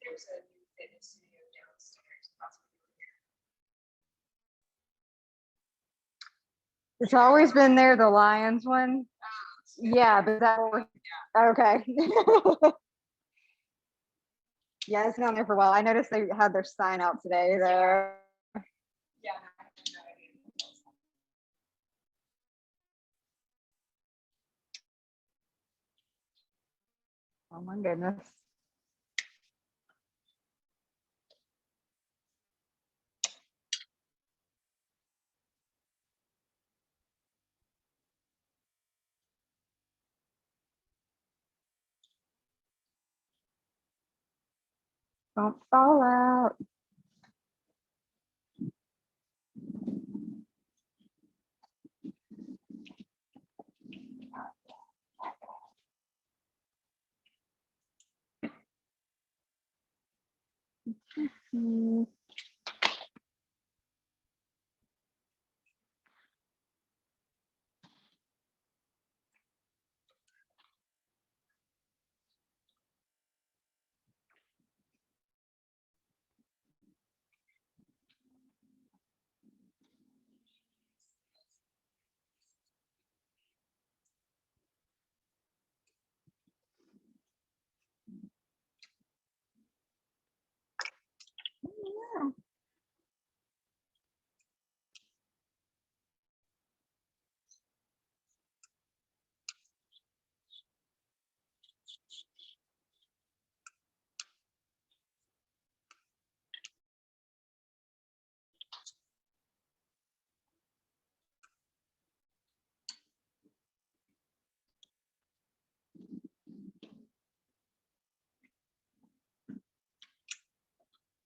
there's a new fitness studio downstairs. It's always been there, the Lions one. Yeah, but that was okay. Yeah, it's been on there for a while. I noticed they had their sign out today there. Yeah. Oh my goodness. Don't fall out.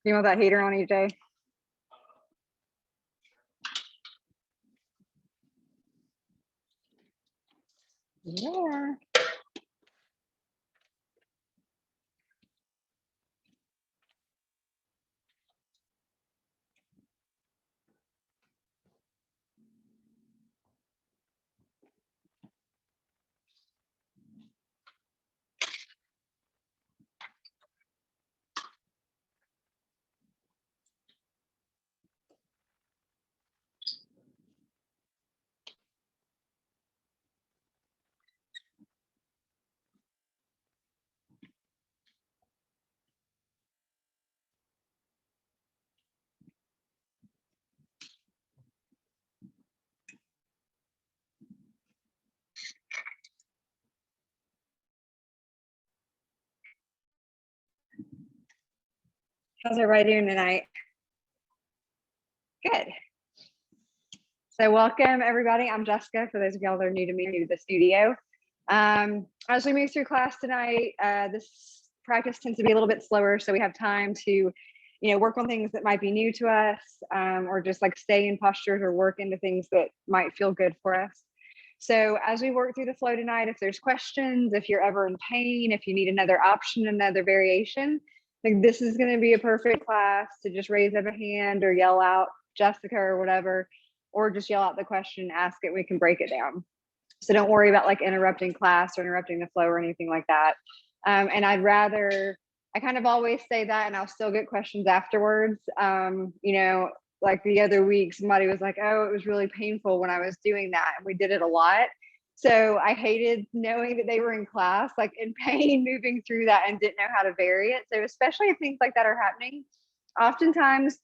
You want that heater on, EJ? Yeah. How's everybody doing tonight? Good. So welcome everybody. I'm Jessica. For those of y'all that are new to me, new to the studio. As we move through class tonight, this practice tends to be a little bit slower, so we have time to, work on things that might be new to us, or just like stay in postures or work into things that might feel good for us. So as we work through the flow tonight, if there's questions, if you're ever in pain, if you need another option, another variation, like this is going to be a perfect class to just raise up a hand or yell out Jessica or whatever, or just yell out the question, ask it, we can break it down. So don't worry about like interrupting class or interrupting the flow or anything like that. And I kind of always say that, and I'll still get questions afterwards. Like the other week, somebody was like, oh, it was really painful when I was doing that. And we did it a lot. So I hated knowing that they were in class, like in pain, moving through that and didn't know how to vary it. So especially if things like that are happening, oftentimes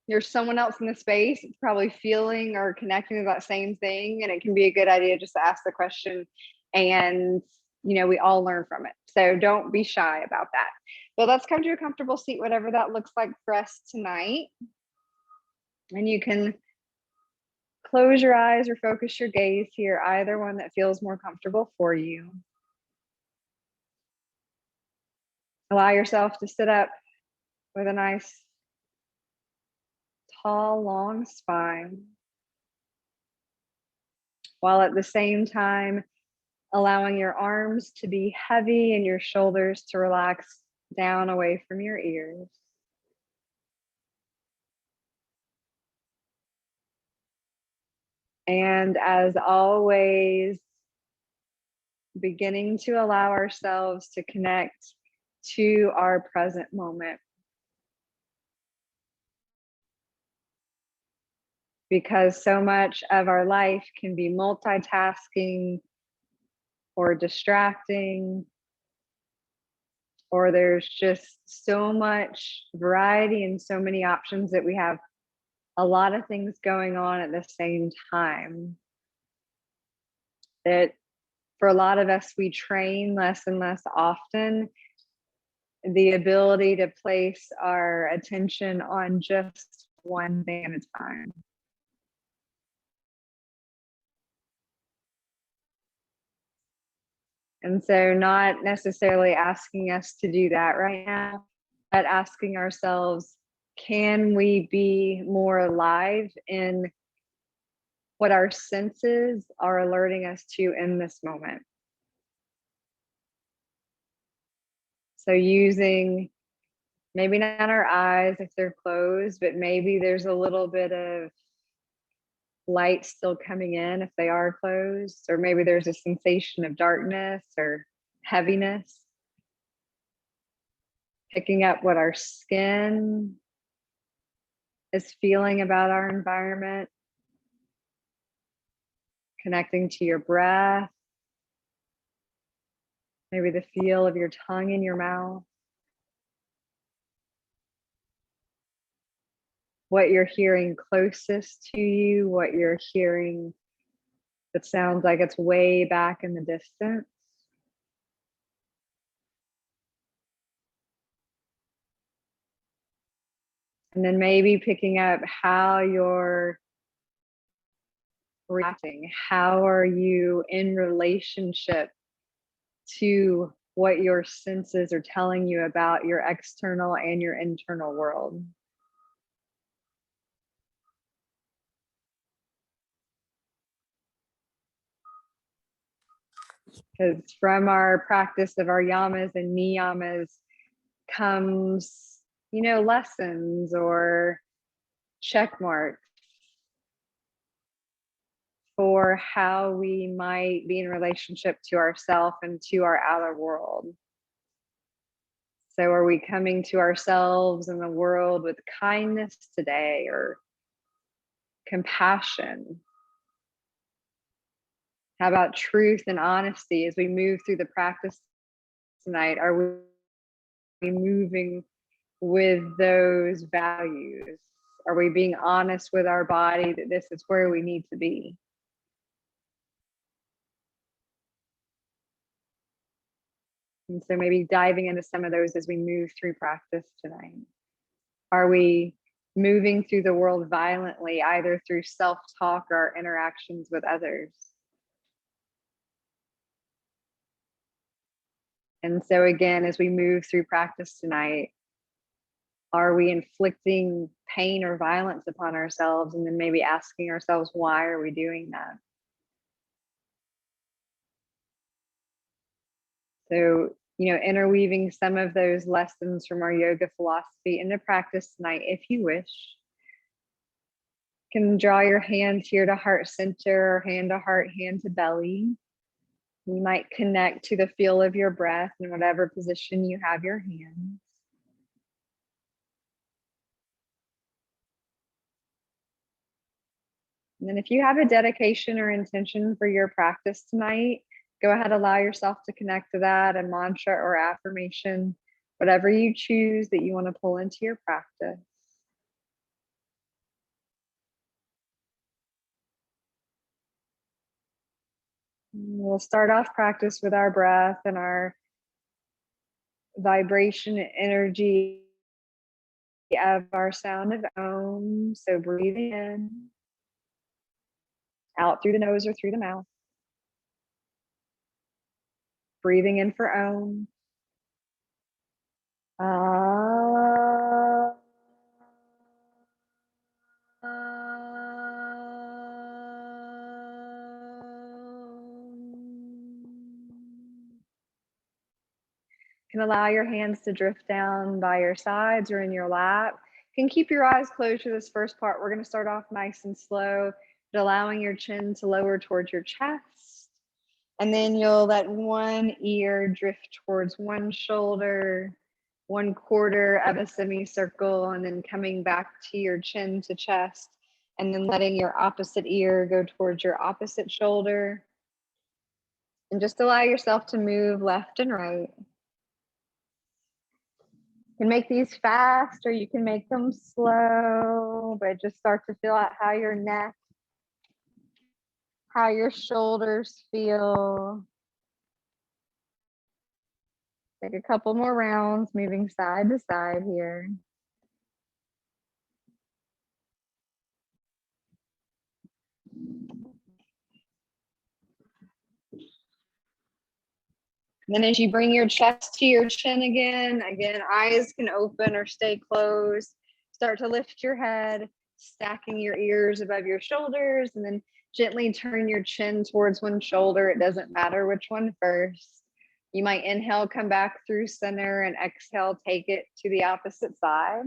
there's someone else in the space that's probably feeling or connecting with that same thing. And it can be a good idea just to ask the question, and we all learn from it. So don't be shy about that. But let's come to a comfortable seat, whatever that looks like for us tonight. And you can close your eyes or focus your gaze here, either one that feels more comfortable for you. Allow yourself to sit up with a nice, tall, long spine, while at the same time allowing your arms to be heavy and your shoulders to relax down away from your ears. And as always, beginning to allow ourselves to connect to our present moment. Because so much of our life can be multitasking or distracting, or there's just so much variety and so many options that we have a lot of things going on at the same time, that for a lot of us, we train less and less often the ability to place our attention on just one thing at a time. And so, not necessarily asking us to do that right now, but asking ourselves, can we be more alive in what our senses are alerting us to in this moment? So, using maybe not our eyes if they're closed, but maybe there's a little bit of light still coming in if they are closed, or maybe there's a sensation of darkness or heaviness. Picking up what our skin is feeling about our environment, connecting to your breath, maybe the feel of your tongue in your mouth, what you're hearing closest to you, what you're hearing that sounds like it's way back in the distance. And then maybe picking up how you're reacting. How are you in relationship to what your senses are telling you about your external and your internal world? Because from our practice of our yamas and niyamas comes, lessons or check marks for how we might be in relationship to ourselves and to our outer world. So, are we coming to ourselves and the world with kindness today or compassion? How about truth and honesty as we move through the practice tonight? Are we moving with those values? Are we being honest with our body that this is where we need to be? And so maybe diving into some of those as we move through practice tonight. Are we moving through the world violently, either through self-talk or our interactions with others? And so again, as we move through practice tonight, are we inflicting pain or violence upon ourselves? And then maybe asking ourselves, why are we doing that? So, interweaving some of those lessons from our yoga philosophy into practice tonight, if you wish. You can draw your hands here to heart center, or hand to heart, hand to belly. You might connect to the feel of your breath in whatever position you have your hands. And then if you have a dedication or intention for your practice tonight, go ahead, allow yourself to connect to that, a mantra or affirmation, whatever you choose that you want to pull into your practice. We'll start off practice with our breath and our vibration and energy of our sound of Om. So breathing in, out through the nose or through the mouth. Breathing in for Om. You can allow your hands to drift down by your sides or in your lap. You can keep your eyes closed for this first part. We're going to start off nice and slow, but allowing your chin to lower towards your chest. And then you'll let one ear drift towards one shoulder, 1/4 of a semicircle, and then coming back to your chin to chest, and then letting your opposite ear go towards your opposite shoulder. And just allow yourself to move left and right. You can make these fast or you can make them slow, but just start to feel out how your neck, how your shoulders feel. Take a couple more rounds, moving side to side here. And then as you bring your chest to your chin again, eyes can open or stay closed. Start to lift your head, stacking your ears above your shoulders, and then gently turn your chin towards one shoulder. It doesn't matter which one first. You might inhale, come back through center, and exhale, take it to the opposite side.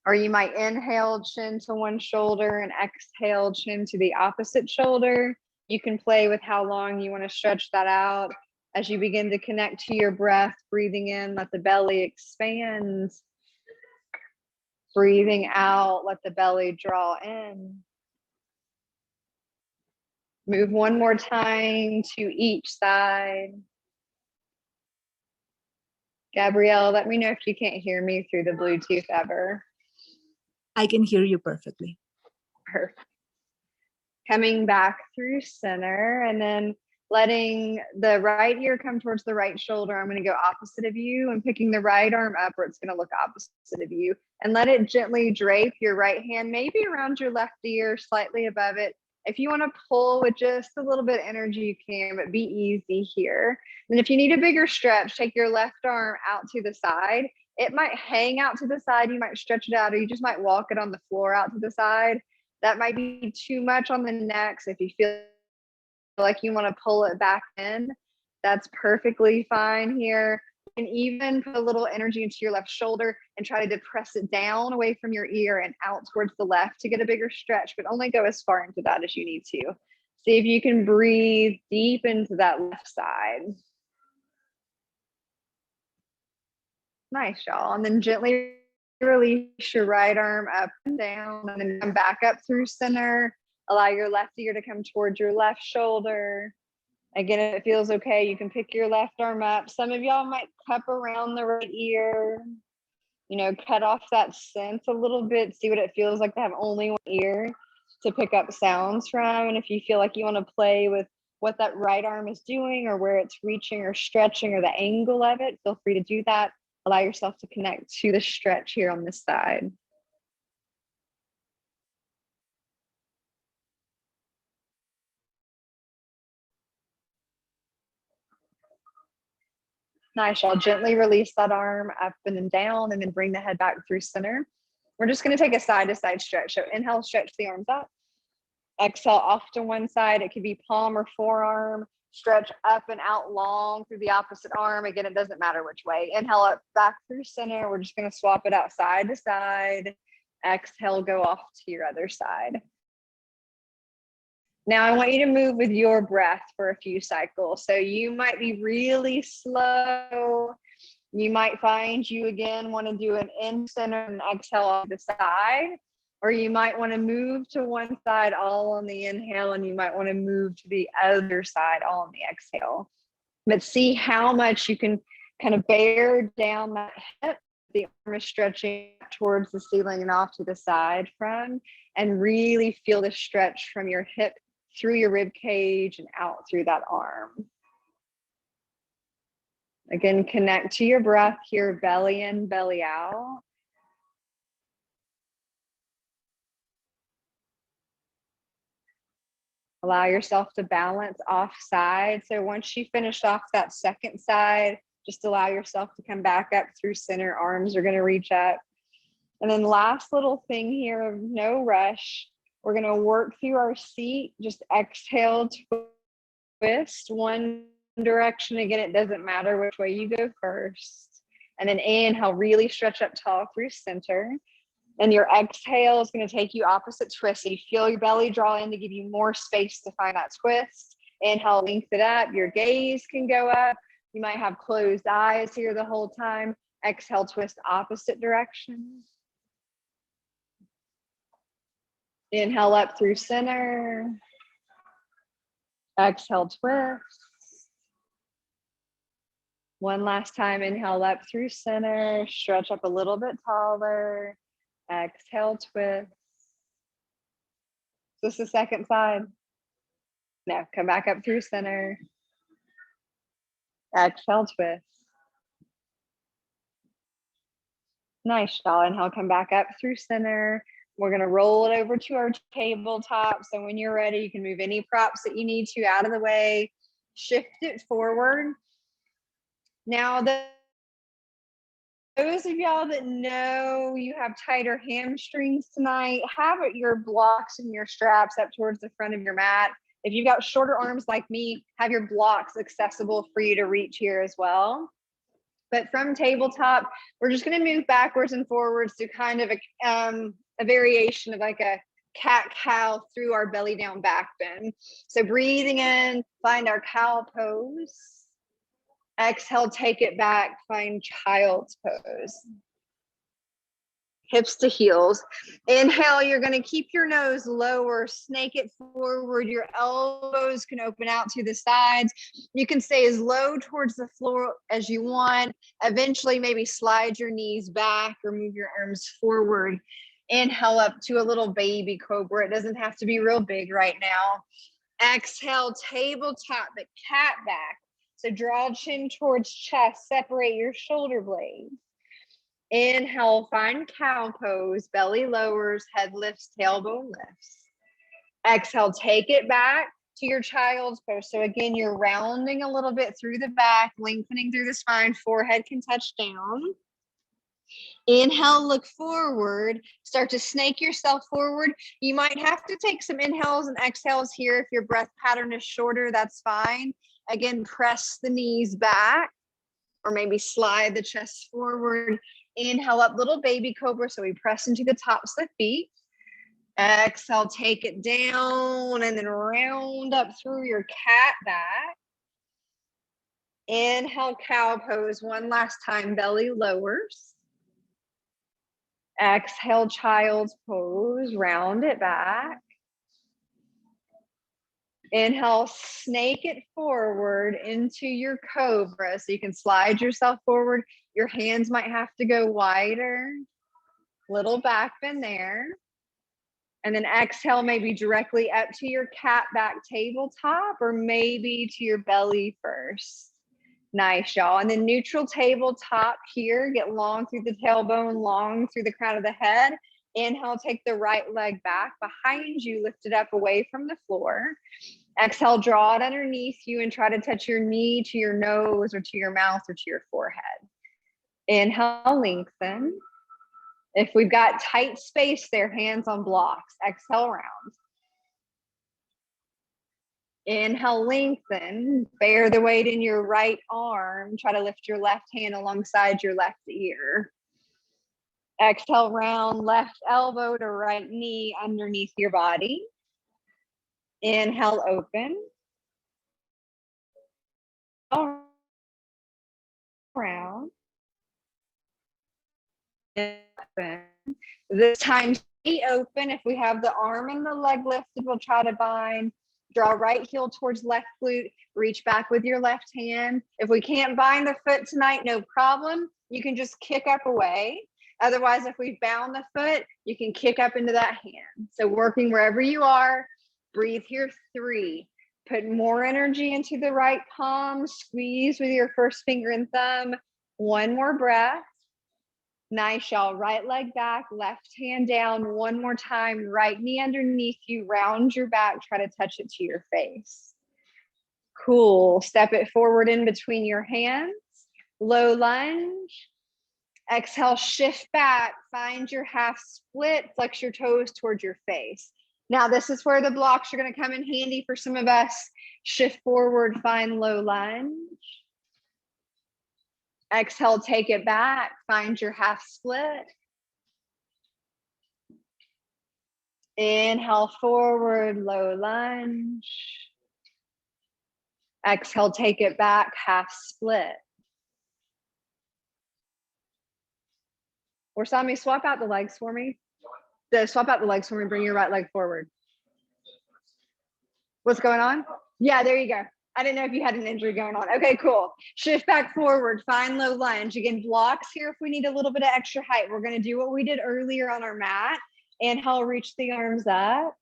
Or you might inhale, chin to one shoulder, and exhale, chin to the opposite shoulder. You can play with how long you want to stretch that out. As you begin to connect to your breath, breathing in, let the belly expand. Breathing out, let the belly draw in. Move one more time to each side. Gabrielle, let me know if you can't hear me through the Bluetooth ever. I can hear you perfectly. Perfect. Coming back through center, and then letting the right ear come towards the right shoulder. I'm going to go opposite of you and picking the right arm up where it's going to look opposite of you, and let it gently drape your right hand, maybe around your left ear, slightly above it. If you want to pull with just a little bit of energy, you can, but be easy here. And if you need a bigger stretch, take your left arm out to the side. It might hang out to the side. You might stretch it out, or you just might walk it on the floor out to the side. That might be too much on the neck. So if you feel like you want to pull it back in, that's perfectly fine here. And even put a little energy into your left shoulder and try to depress it down away from your ear and out towards the left to get a bigger stretch, but only go as far into that as you need to. See if you can breathe deep into that left side. Nice, y'all. And then gently release your right arm up and down, and then come back up through center. Allow your left ear to come towards your left shoulder. Again, if it feels okay, you can pick your left arm up. Some of y'all might cup around the right ear, cut off that sense a little bit, see what it feels like to have only one ear to pick up sounds from. And if you feel like you want to play with what that right arm is doing or where it's reaching or stretching or the angle of it, feel free to do that. Allow yourself to connect to the stretch here on this side. Nice, y'all. Gently release that arm up and then down, and then bring the head back through center. We're just going to take a side-to-side stretch. So inhale, stretch the arms up. Exhale off to one side. It could be palm or forearm. Stretch up and out long through the opposite arm. Again, it doesn't matter which way. Inhale up, back through center. We're just going to swap it out side to side. Exhale, go off to your other side. Now I want you to move with your breath for a few cycles. So you might be really slow. You might find you again want to do an in center and exhale on the side, or you might want to move to one side all on the inhale, and you might want to move to the other side all on the exhale. But see how much you can kind of bear down that hip. The arm is stretching towards the ceiling and off to the side from, and really feel the stretch from your hip through your rib cage and out through that arm. Again, connect to your breath here, belly in, belly out. Allow yourself to balance off side. So once you finish off that second side, just allow yourself to come back up through center. Arms are going to reach up. And then last little thing here, no rush. We're going to work through our seat. Just exhale, twist one direction. Again, it doesn't matter which way you go first. And then inhale, really stretch up tall through center. And your exhale is going to take you opposite twist. So you feel your belly draw in to give you more space to find that twist. Inhale, lengthen it up. Your gaze can go up. You might have closed eyes here the whole time. Exhale, twist opposite direction. Inhale up through center. Exhale, twist. One last time, inhale up through center. Stretch up a little bit taller. Exhale, twist. Is this the second side? No, come back up through center. Exhale, twist. Nice, y'all. Inhale, come back up through center. We're gonna roll it over to our tabletop. So when you're ready, you can move any props that you need to out of the way. Shift it forward. Now, those of y'all that know you have tighter hamstrings tonight, have your blocks and your straps up towards the front of your mat. If you've got shorter arms like me, have your blocks accessible for you to reach here as well. But from tabletop, we're just going to move backwards and forwards to kind of a variation of like a cat-cow through our belly down back bend. So breathing in, find our cow pose. Exhale, take it back, find child's pose. Hips to heels. Inhale, you're going to keep your nose lower, snake it forward. Your elbows can open out to the sides. You can stay as low towards the floor as you want. Eventually, maybe slide your knees back or move your arms forward. Inhale up to a little baby cobra. It doesn't have to be real big right now. Exhale, tabletop, but cat back. So draw chin towards chest, separate your shoulder blades. Inhale, find cow pose, belly lowers, head lifts, tailbone lifts. Exhale, take it back to your child's pose. So again, you're rounding a little bit through the back, lengthening through the spine, forehead can touch down. Inhale, look forward, start to snake yourself forward. You might have to take some inhales and exhales here. If your breath pattern is shorter, that's fine. Again, press the knees back or maybe slide the chest forward. Inhale up, little baby cobra. So we press into the tops of the feet. Exhale, take it down and then round up through your cat back. Inhale, cow pose. One last time, belly lowers. Exhale, child's pose, round it back. Inhale, snake it forward into your cobra. So you can slide yourself forward. Your hands might have to go wider. Little back bend there. And then exhale, maybe directly up to your cat back tabletop or maybe to your belly first. Nice, y'all. And then neutral tabletop here. Get long through the tailbone, long through the crown of the head. Inhale, take the right leg back behind you, lift it up away from the floor. Exhale, draw it underneath you and try to touch your knee to your nose or to your mouth or to your forehead. Inhale, lengthen. If we've got tight space there, hands on blocks. Exhale, round. Inhale, lengthen. Bear the weight in your right arm. Try to lift your left hand alongside your left ear. Exhale, round, left elbow to right knee underneath your body. Inhale, open. Round. Open. This time, stay open. If we have the arm and the leg lifted, we'll try to bind. Draw right heel towards left glute. Reach back with your left hand. If we can't bind the foot tonight, no problem. You can just kick up away. Otherwise, if we've bound the foot, you can kick up into that hand. So working wherever you are, breathe here, 3. Put more energy into the right palm. Squeeze with your first finger and thumb. 1 more breath. Nice, y'all. Right leg back, left hand down. 1 more time. Right knee underneath you. Round your back. Try to touch it to your face. Cool. Step it forward in between your hands. Low lunge. Exhale, shift back. Find your half split. Flex your toes towards your face. Now, this is where the blocks are going to come in handy for some of us. Shift forward. Find low lunge. Exhale, take it back. Find your half split. Inhale, forward, low lunge. Exhale, take it back, half split. Or Sami, swap out the legs for me. Swap out the legs for me, bring your right leg forward. What's going on? Yeah, there you go. I didn't know if you had an injury going on. Okay, cool. Shift back forward, find low lunge. Again, blocks here if we need a little bit of extra height. We're gonna do what we did earlier on our mat. Inhale, reach the arms up.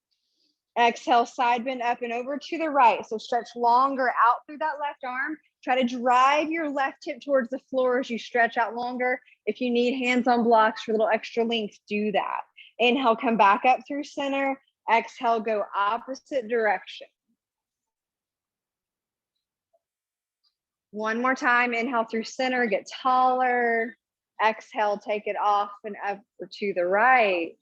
Exhale, side bend up and over to the right. So stretch longer out through that left arm. Try to drive your left hip towards the floor as you stretch out longer. If you need hands on blocks for a little extra length, do that. Inhale, come back up through center. Exhale, go opposite direction. One more time, inhale through center, get taller. Exhale, take it off and up to the right.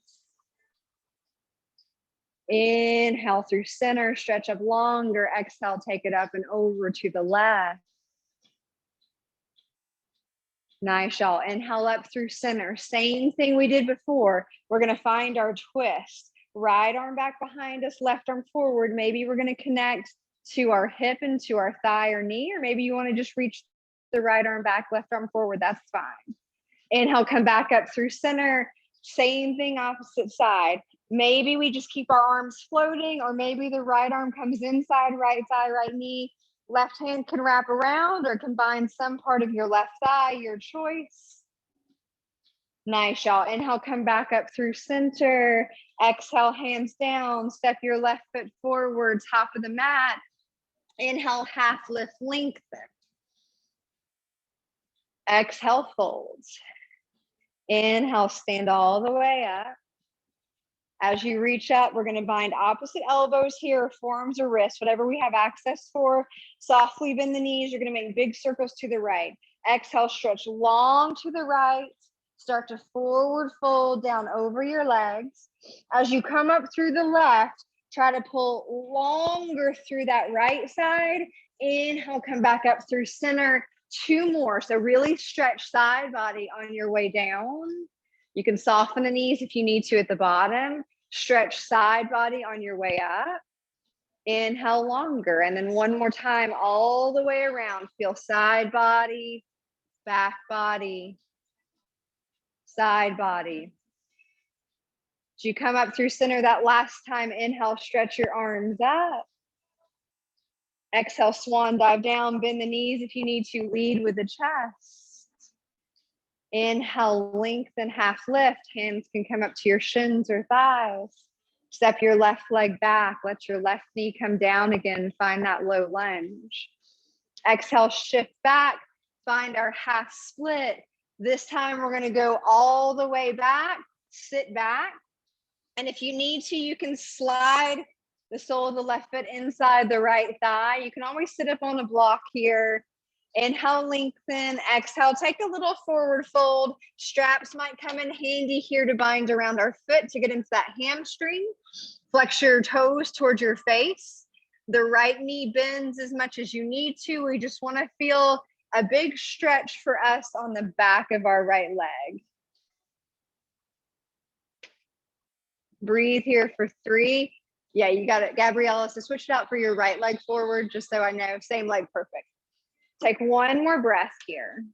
Inhale through center, stretch up longer. Exhale, take it up and over to the left. Nice, y'all. Inhale up through center. Same thing we did before. We're gonna find our twist. Right arm back behind us, left arm forward. Maybe we're gonna connect to our hip and to our thigh or knee, or maybe you wanna just reach the right arm back, left arm forward, that's fine. Inhale, come back up through center. Same thing, opposite side. Maybe we just keep our arms floating, or maybe the right arm comes inside, right thigh, right knee. Left hand can wrap around or combine some part of your left thigh, your choice. Nice, y'all. Inhale, come back up through center. Exhale, hands down. Step your left foot forward, top of the mat. Inhale, half lift, lengthen. Exhale, fold. Inhale, stand all the way up. As you reach up, we're going to bind opposite elbows here, forearms or wrists, whatever we have access for. Softly bend the knees. You're going to make big circles to the right. Exhale, stretch long to the right. Start to forward fold down over your legs. As you come up through the left, try to pull longer through that right side. Inhale, come back up through center. 2 more. So really stretch side body on your way down. You can soften the knees if you need to at the bottom. Stretch side body on your way up. Inhale longer. And then one more time all the way around. Feel side body, back body, side body. As you come up through center that last time, inhale, stretch your arms up. Exhale, swan dive down, bend the knees if you need to, lead with the chest. Inhale, lengthen, half lift. Hands can come up to your shins or thighs. Step your left leg back. Let your left knee come down again. Find that low lunge. Exhale, shift back. Find our half split. This time we're going to go all the way back. Sit back. And if you need to, you can slide the sole of the left foot inside the right thigh. You can always sit up on a block here. Inhale, lengthen. Exhale, take a little forward fold. Straps might come in handy here to bind around our foot to get into that hamstring. Flex your toes towards your face. The right knee bends as much as you need to. We just want to feel a big stretch for us on the back of our right leg. Breathe here for 3. Yeah, you got it, Gabriella. So switch it out for your right leg forward, just so I know. Same leg, perfect. Take one more breath here.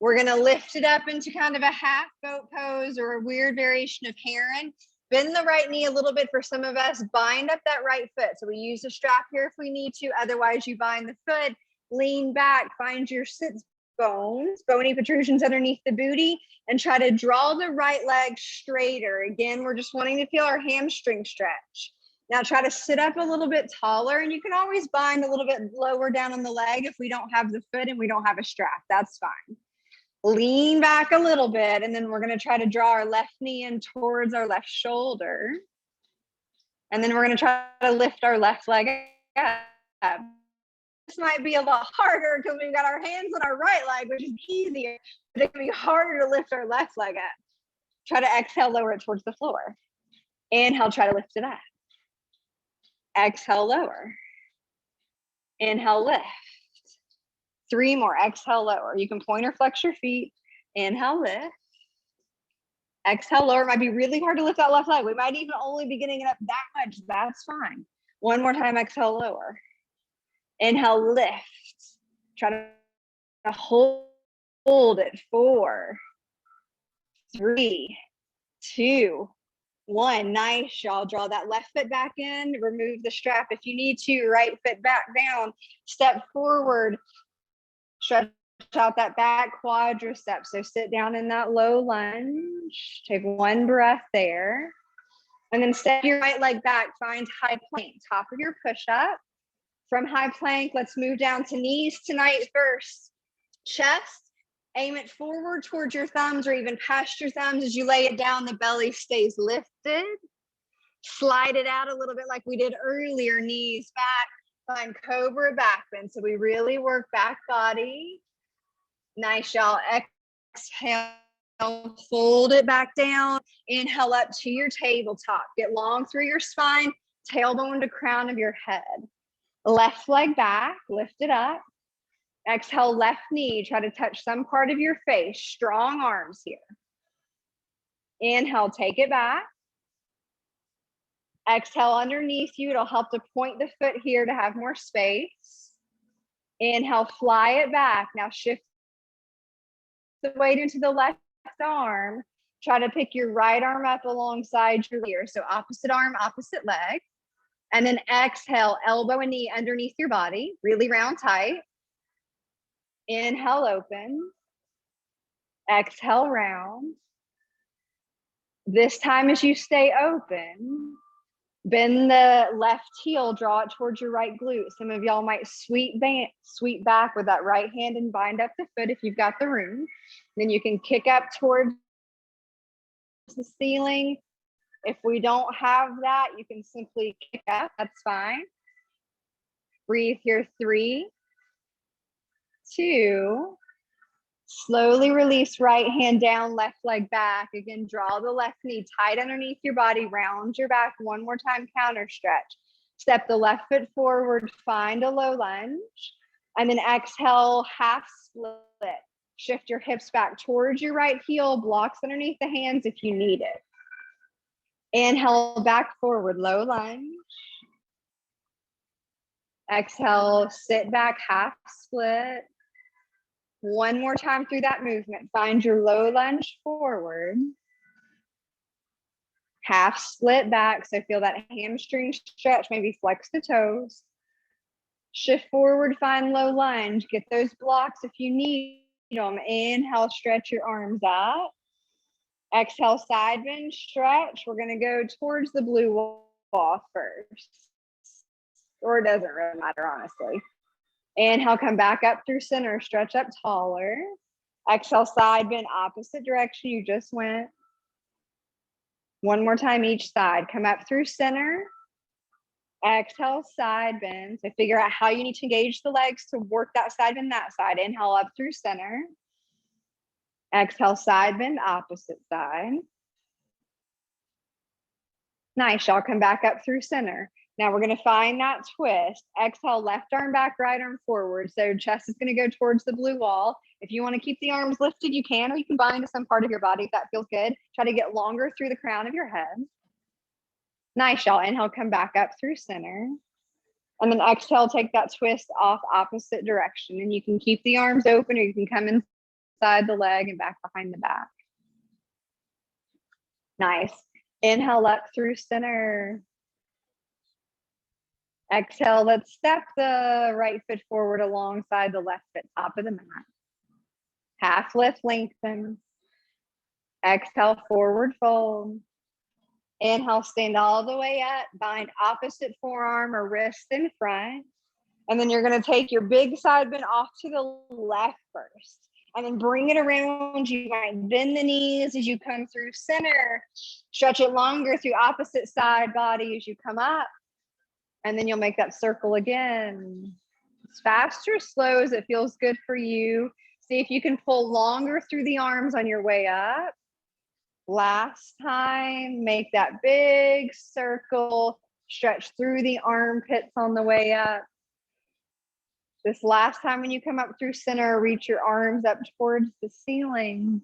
We're gonna lift it up into kind of a half boat pose or a weird variation of heron. Bend the right knee a little bit for some of us. Bind up that right foot. So we use a strap here if we need to. Otherwise, you bind the foot, lean back, find your sits bones, bony protrusions underneath the booty, and try to draw the right leg straighter. Again, we're just wanting to feel our hamstring stretch. Now try to sit up a little bit taller, and you can always bind a little bit lower down on the leg if we don't have the foot and we don't have a strap. That's fine. Lean back a little bit, and then we're going to try to draw our left knee in towards our left shoulder. And then we're going to try to lift our left leg up. This might be a lot harder because we've got our hands on our right leg, which is easier, but it can be harder to lift our left leg up. Try to exhale, lower it towards the floor. Inhale, try to lift it up. Exhale, lower. Inhale, lift. 3 more. Exhale, lower. You can point or flex your feet. Inhale, lift. Exhale, lower. It might be really hard to lift that left leg. We might even only be getting it up that much. That's fine. One more time, exhale, lower. Inhale, lift. Try to hold it. 4, 3, 2, 1. Nice, y'all. Draw that left foot back in. Remove the strap if you need to. Right foot back down. Step forward. Stretch out that back quadricep. So sit down in that low lunge. Take one breath there. And then step your right leg back. Find high plank. Top of your push-up. From high plank, let's move down to knees tonight first. Chest, aim it forward towards your thumbs or even past your thumbs. As you lay it down, the belly stays lifted. Slide it out a little bit like we did earlier, knees back. Find cobra back bend. So we really work back body. Nice, y'all. Exhale, fold it back down. Inhale up to your tabletop. Get long through your spine, tailbone to crown of your head. Left leg back, lift it up. Exhale, left knee, try to touch some part of your face. Strong arms here. Inhale, take it back. Exhale underneath you. It'll help to point the foot here to have more space. Inhale, fly it back. Now shift the weight into the left arm. Try to pick your right arm up alongside your ear. So opposite arm, opposite leg. And then exhale, elbow and knee underneath your body, really round tight. Inhale, open. Exhale, round. This time as you stay open, bend the left heel, draw it towards your right glute. Some of y'all might sweep back with that right hand and bind up the foot if you've got the room. Then you can kick up towards the ceiling. If we don't have that, you can simply kick up, that's fine. Breathe here, 3, 2, slowly release right hand down, left leg back. Again, draw the left knee tight underneath your body, round your back. One more time, counter stretch. Step the left foot forward, find a low lunge, and then exhale, half split. Shift your hips back towards your right heel, blocks underneath the hands if you need it. Inhale, back forward, low lunge. Exhale, sit back, half split. One more time through that movement. Find your low lunge forward. Half split back, so feel that hamstring stretch, maybe flex the toes. Shift forward, find low lunge. Get those blocks if you need them. Inhale, stretch your arms up. Exhale, side bend, stretch. We're gonna go towards the blue wall first. Or it doesn't really matter, honestly. Inhale, come back up through center, stretch up taller. Exhale, side bend, opposite direction you just went. One more time each side. Come up through center. Exhale, side bend. So figure out how you need to engage the legs to work that side and that side. Inhale up through center. Exhale, side bend, opposite side. Nice, y'all. Come back up through center. Now we're gonna find that twist. Exhale, left arm back, right arm forward. So chest is gonna go towards the blue wall. If you wanna keep the arms lifted, you can, or you can bind to some part of your body if that feels good. Try to get longer through the crown of your head. Nice, y'all. Inhale, come back up through center. And then exhale, take that twist off opposite direction. And you can keep the arms open or you can come inside the leg and back behind the back. Nice. Inhale up through center. Exhale, let's step the right foot forward alongside the left foot, top of the mat. Half lift, lengthen. Exhale, forward fold. Inhale, stand all the way up, bind opposite forearm or wrist in front. And then you're gonna take your big side bend off to the left first. And then bring it around. You might bend the knees as you come through center. Stretch it longer through opposite side body as you come up. And then you'll make that circle again. As fast or slow as it feels good for you. See if you can pull longer through the arms on your way up. Last time, make that big circle. Stretch through the armpits on the way up. This last time when you come up through center, reach your arms up towards the ceiling.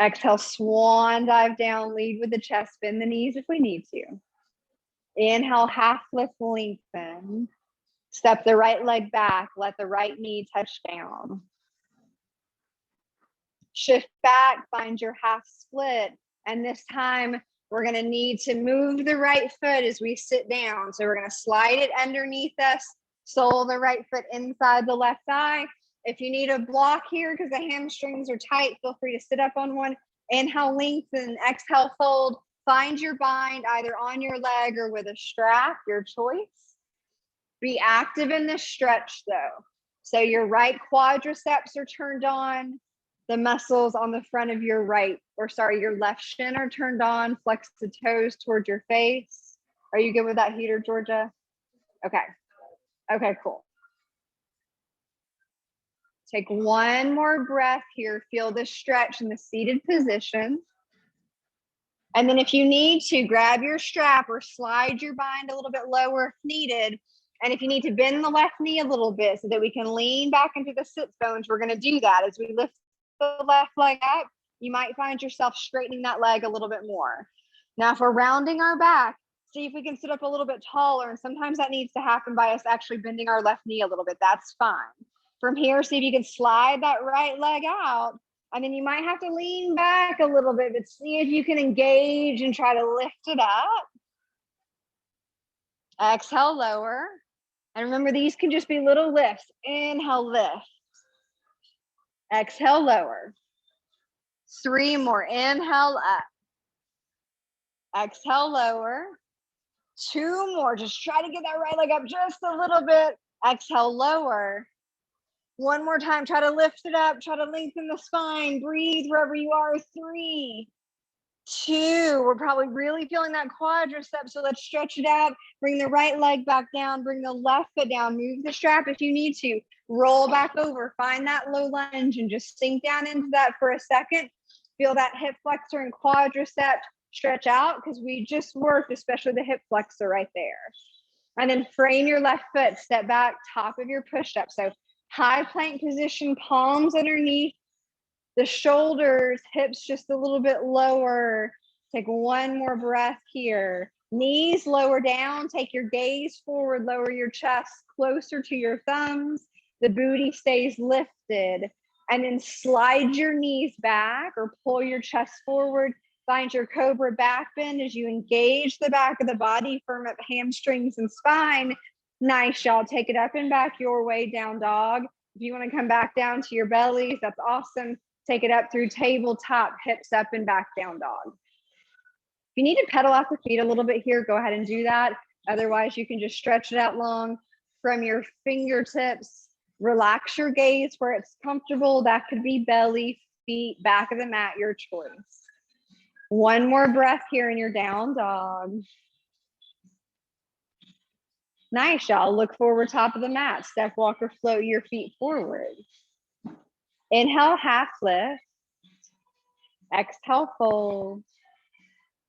Exhale, swan dive down, lead with the chest, bend the knees if we need to. Inhale, half lift, lengthen. Step the right leg back, let the right knee touch down. Shift back, find your half split. And this time we're gonna need to move the right foot as we sit down. So we're gonna slide it underneath us, sole the right foot inside the left thigh. If you need a block here because the hamstrings are tight, feel free to sit up on one. Inhale, lengthen, exhale, fold. Find your bind either on your leg or with a strap, your choice. Be active in this stretch though. So your right quadriceps are turned on. The muscles on the front of your your left shin are turned on. Flex the toes towards your face. Are you good with that heater, Georgia? Okay. Okay, cool. Take one more breath here. Feel the stretch in the seated position. And then if you need to, grab your strap or slide your bind a little bit lower if needed. And if you need to bend the left knee a little bit so that we can lean back into the sit bones, we're going to do that. As we lift the left leg up, you might find yourself straightening that leg a little bit more. Now, if we're rounding our back, see if we can sit up a little bit taller. And sometimes that needs to happen by us actually bending our left knee a little bit. That's fine. From here, see if you can slide that right leg out. And then you might have to lean back a little bit, but see if you can engage and try to lift it up. Exhale, lower. And remember, these can just be little lifts. Inhale, lift. Exhale, lower. 3 more. Inhale, up. Exhale, lower. 2 more. Just try to get that right leg up just a little bit. Exhale, lower. 1 more time. Try to lift it up. Try to lengthen the spine. Breathe wherever you are. 3, 2. We're probably really feeling that quadricep. So let's stretch it out. Bring the right leg back down. Bring the left foot down. Move the strap if you need to. Roll back over. Find that low lunge and just sink down into that for a second. Feel that hip flexor and quadricep stretch out because we just worked, especially the hip flexor right there. And then frame your left foot. Step back, top of your push-up. So high plank position, palms underneath the shoulders, hips just a little bit lower. Take 1 more breath here. Knees lower down. Take your gaze forward. Lower your chest closer to your thumbs. The booty stays lifted. And then slide your knees back or pull your chest forward. Find your cobra back bend as you engage the back of the body. Firm up hamstrings and spine. Nice, y'all. Take it up and back your way, down dog. If you want to come back down to your bellies, that's awesome. Take it up through tabletop, hips up and back, down dog. If you need to pedal out the feet a little bit here, go ahead and do that. Otherwise, you can just stretch it out long from your fingertips. Relax your gaze where it's comfortable. That could be belly, feet, back of the mat, your choice. 1 more breath here in your down dog. Nice, y'all. Look forward, top of the mat. Step, walk, or float your feet forward. Inhale, half lift. Exhale, fold.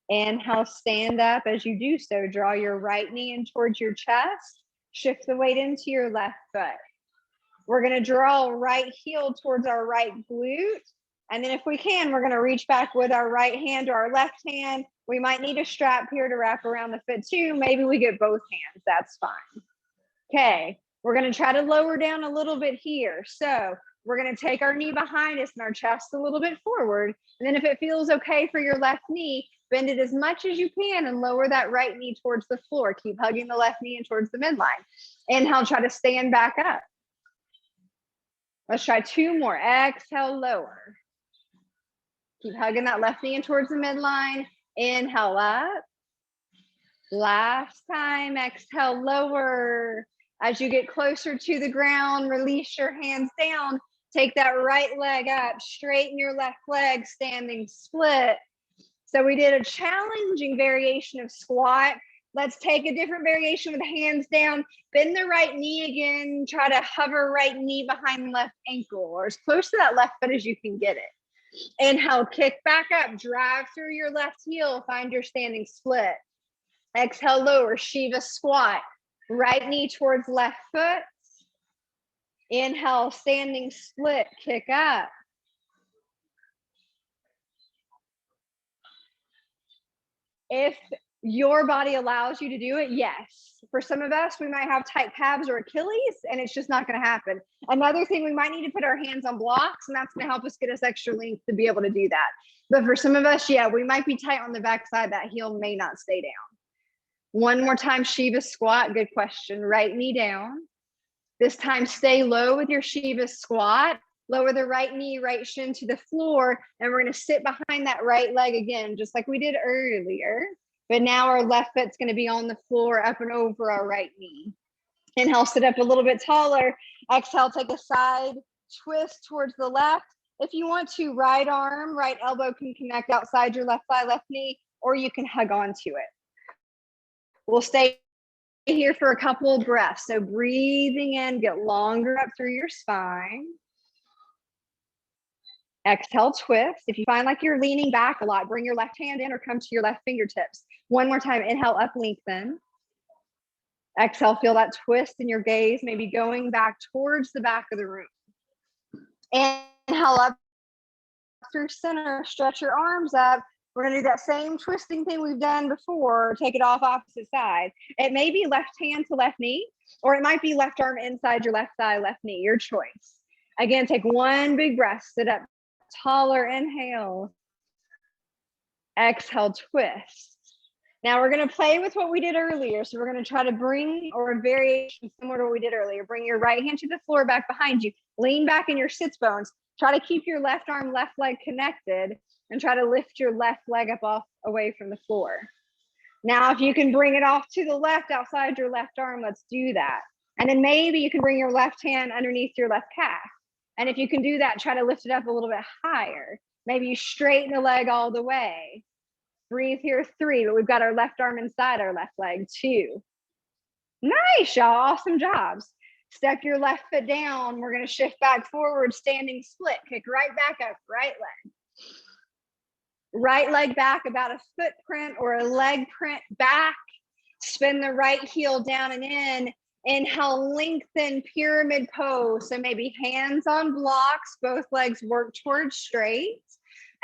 Inhale, stand up. As you do so, draw your right knee in towards your chest. Shift the weight into your left foot. We're going to draw right heel towards our right glute. And then if we can, we're going to reach back with our right hand to our left hand. We might need a strap here to wrap around the foot too. Maybe we get both hands. That's fine. Okay. We're going to try to lower down a little bit here. So we're going to take our knee behind us and our chest a little bit forward. And then if it feels okay for your left knee, bend it as much as you can and lower that right knee towards the floor. Keep hugging the left knee in towards the midline. Inhale, try to stand back up. Let's try 2 more. Exhale, lower. Keep hugging that left knee in towards the midline. Inhale up. Last time. Exhale, lower. As you get closer to the ground, release your hands down. Take that right leg up. Straighten your left leg, standing split. So we did a challenging variation of squat. Let's take a different variation with hands down. Bend the right knee again. Try to hover right knee behind left ankle or as close to that left foot as you can get it. Inhale, kick back up. Drive through your left heel. Find your standing split. Exhale, lower. Shiva squat. Right knee towards left foot. Inhale, standing split. Kick up. If your body allows you to do it, yes. For some of us, we might have tight calves or Achilles, and it's just not going to happen. Another thing, we might need to put our hands on blocks, and that's going to help us get us extra length to be able to do that. But for some of us, yeah, we might be tight on the backside. That heel may not stay down. One more time, Shiva squat. Good question. Right knee down. This time, stay low with your Shiva squat. Lower the right knee, right shin to the floor, and we're going to sit behind that right leg again, just like we did earlier. But now our left foot's going to be on the floor up and over our right knee. Inhale, sit up a little bit taller. Exhale, take a side twist towards the left. If you want to, right arm, right elbow can connect outside your left thigh, left knee, or you can hug onto it. We'll stay here for a couple of breaths. So breathing in, get longer up through your spine. Exhale, twist. If you find like you're leaning back a lot, bring your left hand in or come to your left fingertips. One more time, inhale, up, lengthen. Exhale, feel that twist in your gaze, maybe going back towards the back of the room. Inhale up through center, stretch your arms up. We're gonna do that same twisting thing we've done before, take it off opposite side. It may be left hand to left knee, or it might be left arm inside your left thigh, left knee, your choice. Again, take one big breath, sit up taller, inhale. Exhale, twist. Now we're going to play with what we did earlier. So we're going to try to bring, or a variation similar to what we did earlier. Bring your right hand to the floor, back behind you. Lean back in your sits bones. Try to keep your left arm, left leg connected, and try to lift your left leg up off away from the floor. Now, if you can bring it off to the left outside your left arm, let's do that. And then maybe you can bring your left hand underneath your left calf. And if you can do that, try to lift it up a little bit higher. Maybe you straighten the leg all the way. Breathe here, 3, but we've got our left arm inside our left leg, 2. Nice, y'all, awesome jobs. Step your left foot down. We're gonna shift back forward, standing split. Kick right back up, right leg. Right leg back about a footprint or a leg print back. Spin the right heel down and in. Inhale, lengthen, pyramid pose. So maybe hands on blocks, both legs work towards straight.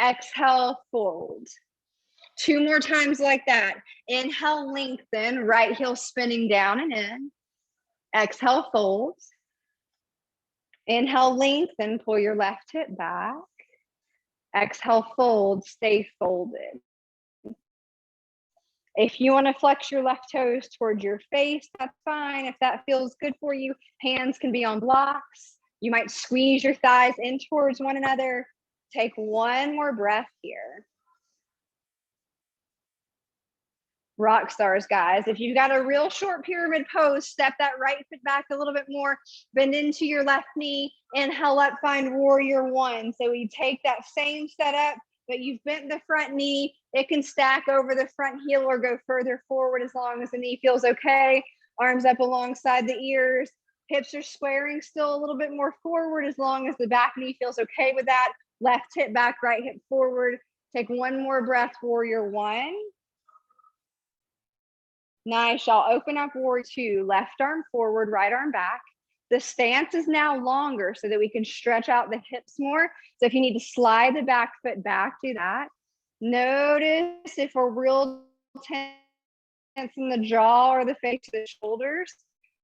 Exhale, fold. 2 more times like that. Inhale, lengthen, right heel spinning down and in. Exhale, fold. Inhale, lengthen, pull your left hip back. Exhale, fold, stay folded. If you want to flex your left toes towards your face, that's fine. If that feels good for you, hands can be on blocks. You might squeeze your thighs in towards one another. Take one more breath here. Rock stars, guys. If you've got a real short pyramid pose, step that right foot back a little bit more, bend into your left knee, inhale up, find warrior 1. So we take that same setup, but you've bent the front knee. It can stack over the front heel or go further forward as long as the knee feels okay. Arms up alongside the ears. Hips are squaring still a little bit more forward as long as the back knee feels okay with that. Left hip back, right hip forward. Take one more breath, warrior 1. Nice, y'all. Open up warrior 2. Left arm forward, right arm back. The stance is now longer so that we can stretch out the hips more. So if you need to slide the back foot back, do that. Notice if we're real tense in the jaw or the face or the shoulders.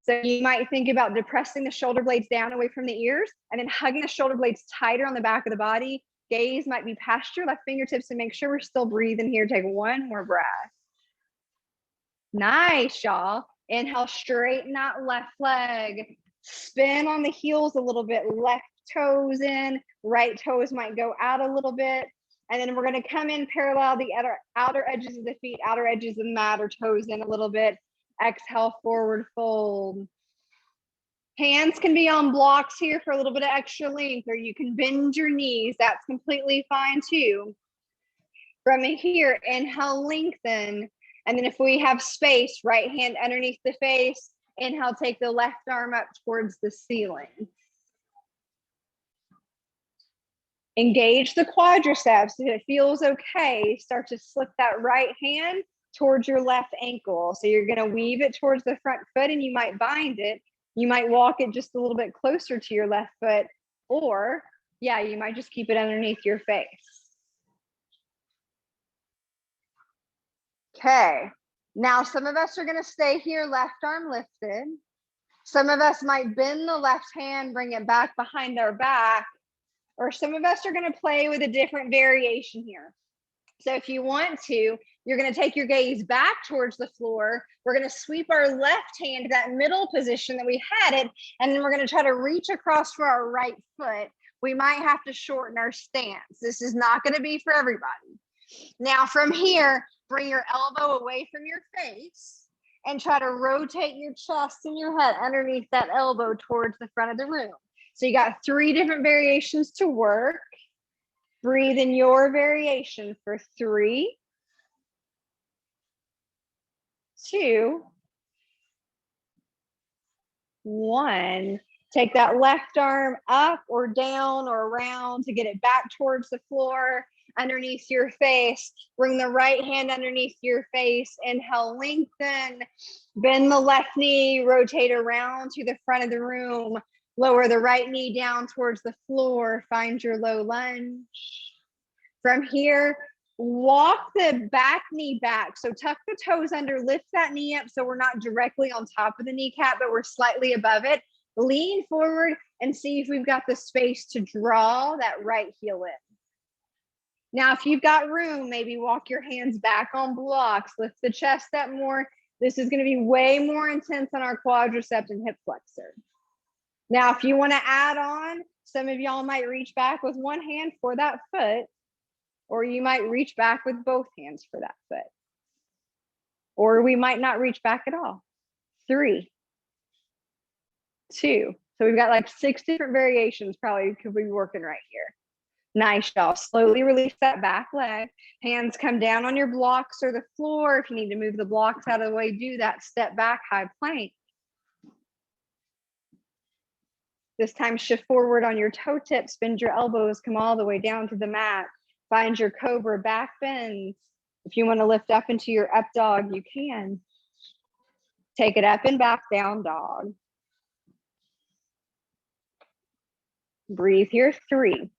So you might think about depressing the shoulder blades down away from the ears and then hugging the shoulder blades tighter on the back of the body. Gaze might be past your left fingertips, and make sure we're still breathing here. Take one more breath. Nice, y'all. Inhale, straighten that left leg. Spin on the heels a little bit. Left toes in, right toes might go out a little bit. And then we're going to come in parallel the outer edges of the feet, outer edges of the mat, or toes in a little bit. Exhale, forward fold. Hands can be on blocks here for a little bit of extra length, or you can bend your knees. That's completely fine too. From here, inhale, lengthen. And then if we have space, right hand underneath the face, inhale, take the left arm up towards the ceiling. Engage the quadriceps. If it feels okay, start to slip that right hand towards your left ankle. So you're going to weave it towards the front foot, and you might bind it. You might walk it just a little bit closer to your left foot, or yeah, you might just keep it underneath your face. Okay, Now, some of us are going to stay here, left arm lifted. Some of us might bend the left hand, bring it back behind our back, or some of us are going to play with a different variation here. So if you want to, you're going to take your gaze back towards the floor. We're going to sweep our left hand to that middle position that we had it, and then we're going to try to reach across for our right foot. We might have to shorten our stance. This is not going to be for everybody. Now from here, bring your elbow away from your face and try to rotate your chest and your head underneath that elbow towards the front of the room. So you got 3 different variations to work. Breathe in your variation for 3, 2, 1. Take that left arm up or down or around to get it back towards the floor, underneath your face. Bring the right hand underneath your face. Inhale, lengthen. Bend the left knee, rotate around to the front of the room. Lower the right knee down towards the floor. Find your low lunge. From here, walk the back knee back. So tuck the toes under, lift that knee up so we're not directly on top of the kneecap, but we're slightly above it. Lean forward and see if we've got the space to draw that right heel in. Now, if you've got room, maybe walk your hands back on blocks, lift the chest up more. This is going to be way more intense on our quadriceps and hip flexor. Now, if you want to add on, some of y'all might reach back with one hand for that foot, or you might reach back with both hands for that foot. Or we might not reach back at all. 3, 2. So we've got like 6 different variations probably could be working right here. Nice, y'all. Slowly release that back leg. Hands come down on your blocks or the floor. If you need to move the blocks out of the way, do that. Step back, high plank. This time shift forward on your toe tips, bend your elbows, come all the way down to the mat. Find your cobra back bends. If you want to lift up into your up dog, you can. Take it up and back, down dog. Breathe here, 3.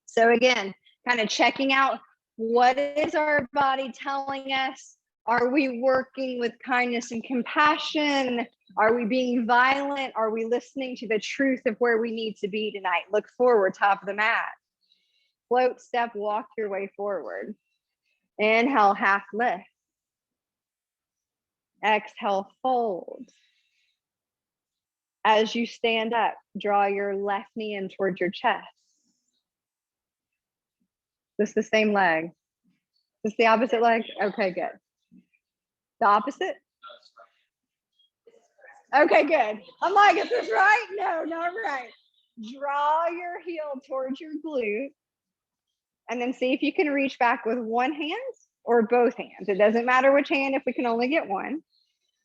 So again, kind of checking out, what is our body telling us? Are we working with kindness and compassion? Are we being violent? Are we listening to the truth of where we need to be tonight? Look forward, top of the mat. Float, step, walk your way forward. Inhale, half lift. Exhale, fold. As you stand up, draw your left knee in towards your chest. This is the same leg. This is the opposite leg? Okay, good. The opposite? Okay, good. I'm like, is this right? No, not right. Draw your heel towards your glute. And then see if you can reach back with one hand or both hands. It doesn't matter which hand if we can only get one.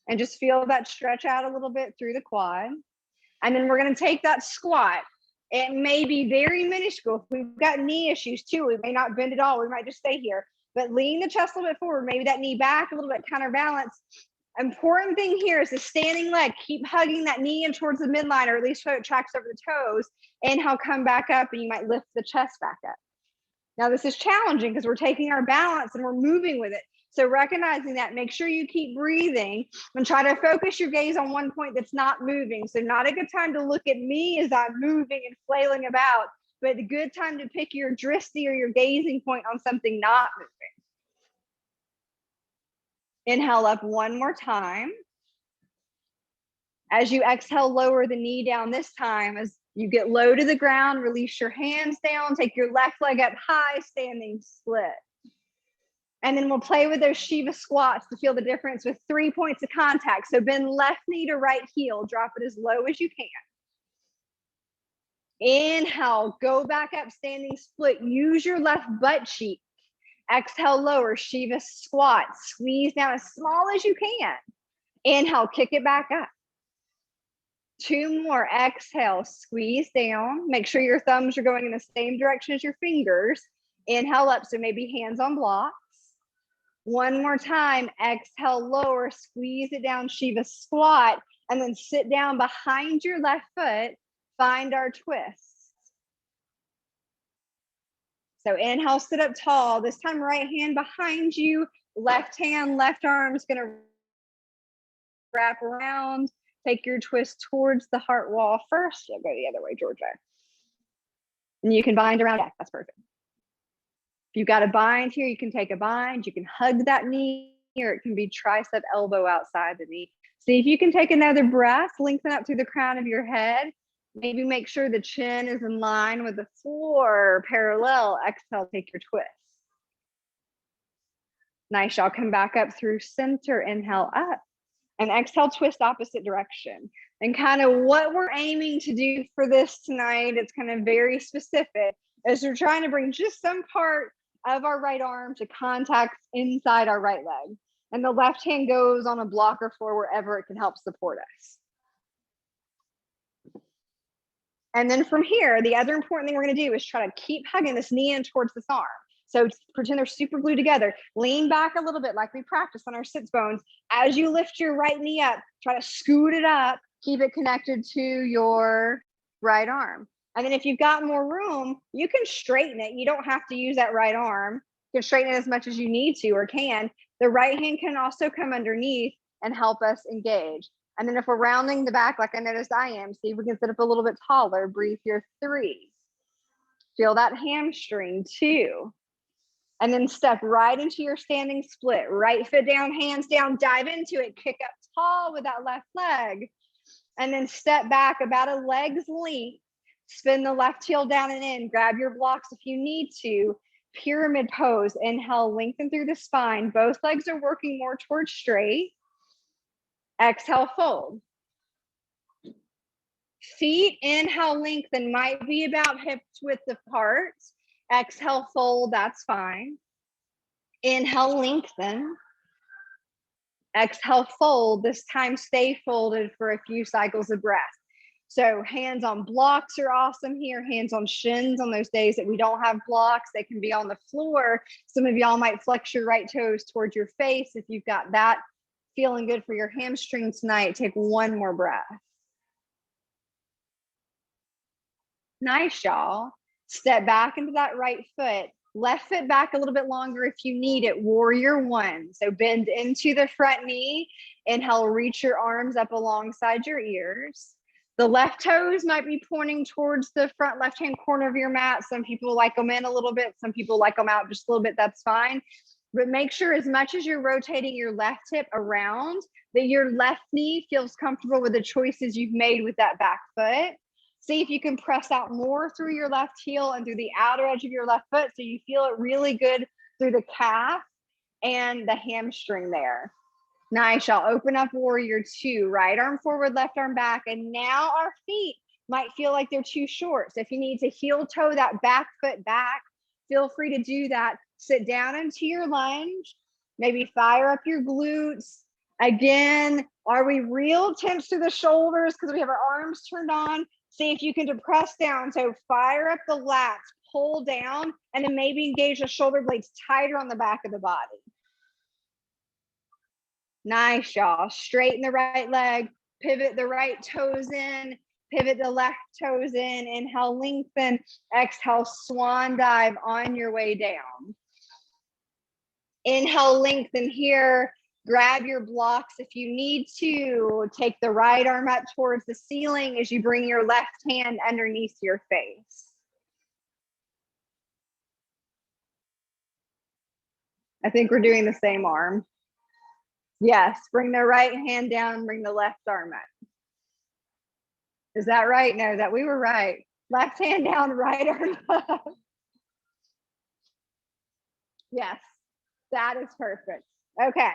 And just feel that stretch out a little bit through the quad. And then we're going to take that squat. It may be very minuscule. If we've got knee issues too, we may not bend at all. We might just stay here. But lean the chest a little bit forward, maybe that knee back a little bit, counterbalance. Important thing here is the standing leg. Keep hugging that knee in towards the midline, or at least so it tracks over the toes. Inhale, come back up, and you might lift the chest back up. Now, this is challenging because we're taking our balance and we're moving with it. So recognizing that, make sure you keep breathing and try to focus your gaze on one point that's not moving. So not a good time to look at me as I'm moving and flailing about, but a good time to pick your drishti or your gazing point on something not moving. Inhale up one more time. As you exhale, lower the knee down this time. As you get low to the ground, release your hands down, take your left leg up high, standing split. And then we'll play with those Shiva squats to feel the difference with 3 points of contact. So bend left knee to right heel, drop it as low as you can. Inhale, go back up, standing split. Use your left butt cheek. Exhale, lower, Shiva squat. Squeeze down as small as you can. Inhale, kick it back up. 2 more. Exhale, squeeze down. Make sure your thumbs are going in the same direction as your fingers. Inhale up, so maybe hands on blocks. 1 more time. Exhale, lower, squeeze it down, Shiva squat, and then sit down behind your left foot. Find our twist. So inhale, sit up tall. This time, right hand behind you, left hand, left arm is gonna wrap around. Take your twist towards the heart wall first. Go the other way, Georgia. And you can bind around it. That's perfect. If you've got a bind here, you can take a bind. You can hug that knee, or it can be tricep elbow outside the knee. See if you can take another breath, lengthen up through the crown of your head. Maybe make sure the chin is in line with the floor, parallel. Exhale, take your twist. Nice, y'all. Come back up through center, inhale up. And exhale, twist opposite direction. And kind of what we're aiming to do for this tonight, it's kind of very specific, is we're trying to bring just some part of our right arm to contact inside our right leg. And the left hand goes on a blocker floor wherever it can help support us. And then from here, the other important thing we're going to do is try to keep hugging this knee in towards this arm. So pretend they're super glued together. Lean back a little bit like we practice on our sits bones. As you lift your right knee up, try to scoot it up, keep it connected to your right arm. And then if you've got more room, you can straighten it. You don't have to use that right arm. You can straighten it as much as you need to or can. The right hand can also come underneath and help us engage. And then if we're rounding the back, like I noticed I am, see if we can sit up a little bit taller. Breathe here, 3. Feel that hamstring, 2. And then step right into your standing split. Right foot down, hands down, dive into it. Kick up tall with that left leg. And then step back about a leg's length. Spin the left heel down and in. Grab your blocks if you need to. Pyramid pose. Inhale, lengthen through the spine. Both legs are working more towards straight. Exhale, fold. Feet, inhale, lengthen. Might be about hips width apart. Exhale, fold, that's fine. Inhale, lengthen. Exhale, fold. This time, stay folded for a few cycles of breath. So hands on blocks are awesome here. Hands on shins on those days that we don't have blocks. They can be on the floor. Some of y'all might flex your right toes towards your face. If you've got that feeling good for your hamstring tonight, take one more breath. Nice, y'all. Step back into that right foot. Left foot back a little bit longer if you need it. Warrior 1. So bend into the front knee. Inhale, reach your arms up alongside your ears. The left toes might be pointing towards the front left-hand corner of your mat. Some people like them in a little bit. Some people like them out just a little bit. That's fine. But make sure as much as you're rotating your left hip around, that your left knee feels comfortable with the choices you've made with that back foot. See if you can press out more through your left heel and through the outer edge of your left foot so you feel it really good through the calf and the hamstring there. Nice, y'all. Open up warrior 2. Right arm forward, left arm back. And now our feet might feel like they're too short. So if you need to heel toe that back foot back, feel free to do that. Sit down into your lunge. Maybe fire up your glutes. Again, are we real tense through the shoulders because we have our arms turned on? See if you can depress down. So fire up the lats, pull down, and then maybe engage the shoulder blades tighter on the back of the body. Nice, y'all. Straighten the right leg, pivot the right toes in, pivot the left toes in. Inhale, lengthen. Exhale, swan dive on your way down. Inhale, lengthen here. Grab your blocks if you need to. Take the right arm up towards the ceiling as you bring your left hand underneath your face. I think we're doing the same arm. Yes, bring the right hand down, bring the left arm up. Is that right? No, that we were right. Left hand down, right arm up. Yes, that is perfect. Okay.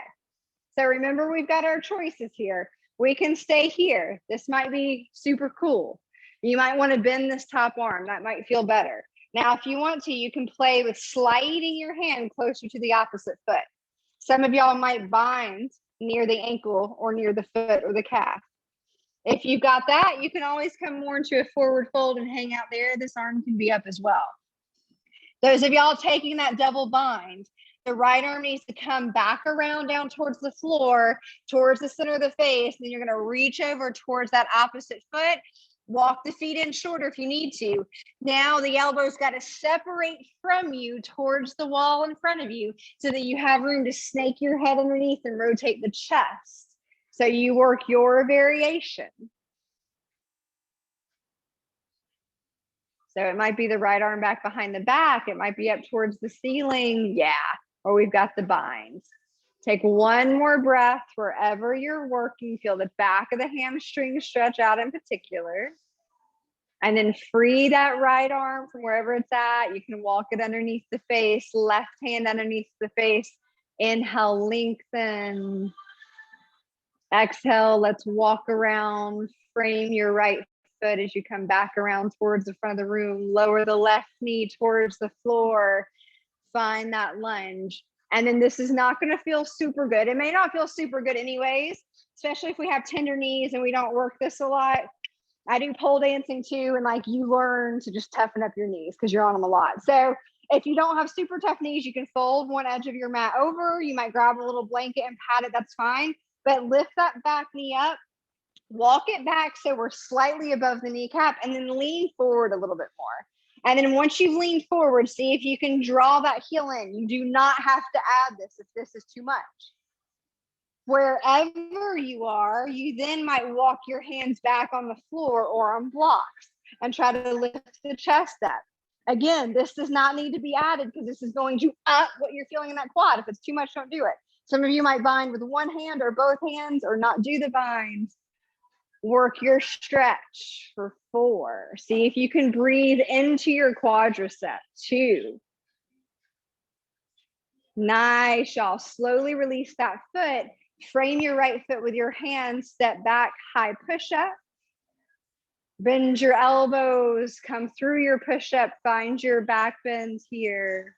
So remember, we've got our choices here. We can stay here. This might be super cool. You might want to bend this top arm. That might feel better. Now, if you want to, you can play with sliding your hand closer to the opposite foot. Some of y'all might bind near the ankle or near the foot or the calf. If you've got that, you can always come more into a forward fold and hang out there. This arm can be up as well. Those of y'all taking that double bind, the right arm needs to come back around down towards the floor, towards the center of the face. Then you're going to reach over towards that opposite foot Walk the feet in shorter if you need to. Now the elbows got to separate from you towards the wall in front of you so that you have room to snake your head underneath and rotate the chest. So you work your variation. So it might be the right arm back behind the back. It might be up towards the ceiling. Yeah. Or we've got the binds. Take one more breath wherever you're working. Feel the back of the hamstring stretch out in particular. And then free that right arm from wherever it's at. You can walk it underneath the face, left hand underneath the face. Inhale, lengthen. Exhale, let's walk around. Frame your right foot as you come back around towards the front of the room. Lower the left knee towards the floor. Find that lunge. And then this is not going to feel super good. It may not feel super good anyways, especially if we have tender knees and we don't work this a lot. I do pole dancing too, and like you learn to just toughen up your knees because you're on them a lot. So if you don't have super tough knees, you can fold one edge of your mat over. You might grab a little blanket and pat it. That's fine. But lift that back knee up, walk it back so we're slightly above the kneecap, and then lean forward a little bit more. And then once you've leaned forward, see if you can draw that heel in. You do not have to add this if this is too much. Wherever you are, you then might walk your hands back on the floor or on blocks and try to lift the chest up. Again, this does not need to be added because this is going to up what you're feeling in that quad. If it's too much, don't do it. Some of you might bind with one hand or both hands or not do the binds. Work your stretch for 4. See if you can breathe into your quadricep. 2. Nice, y'all. Slowly release that foot. Frame your right foot with your hands. Step back, high push-up. Bend your elbows. Come through your push-up. Find your back bend here.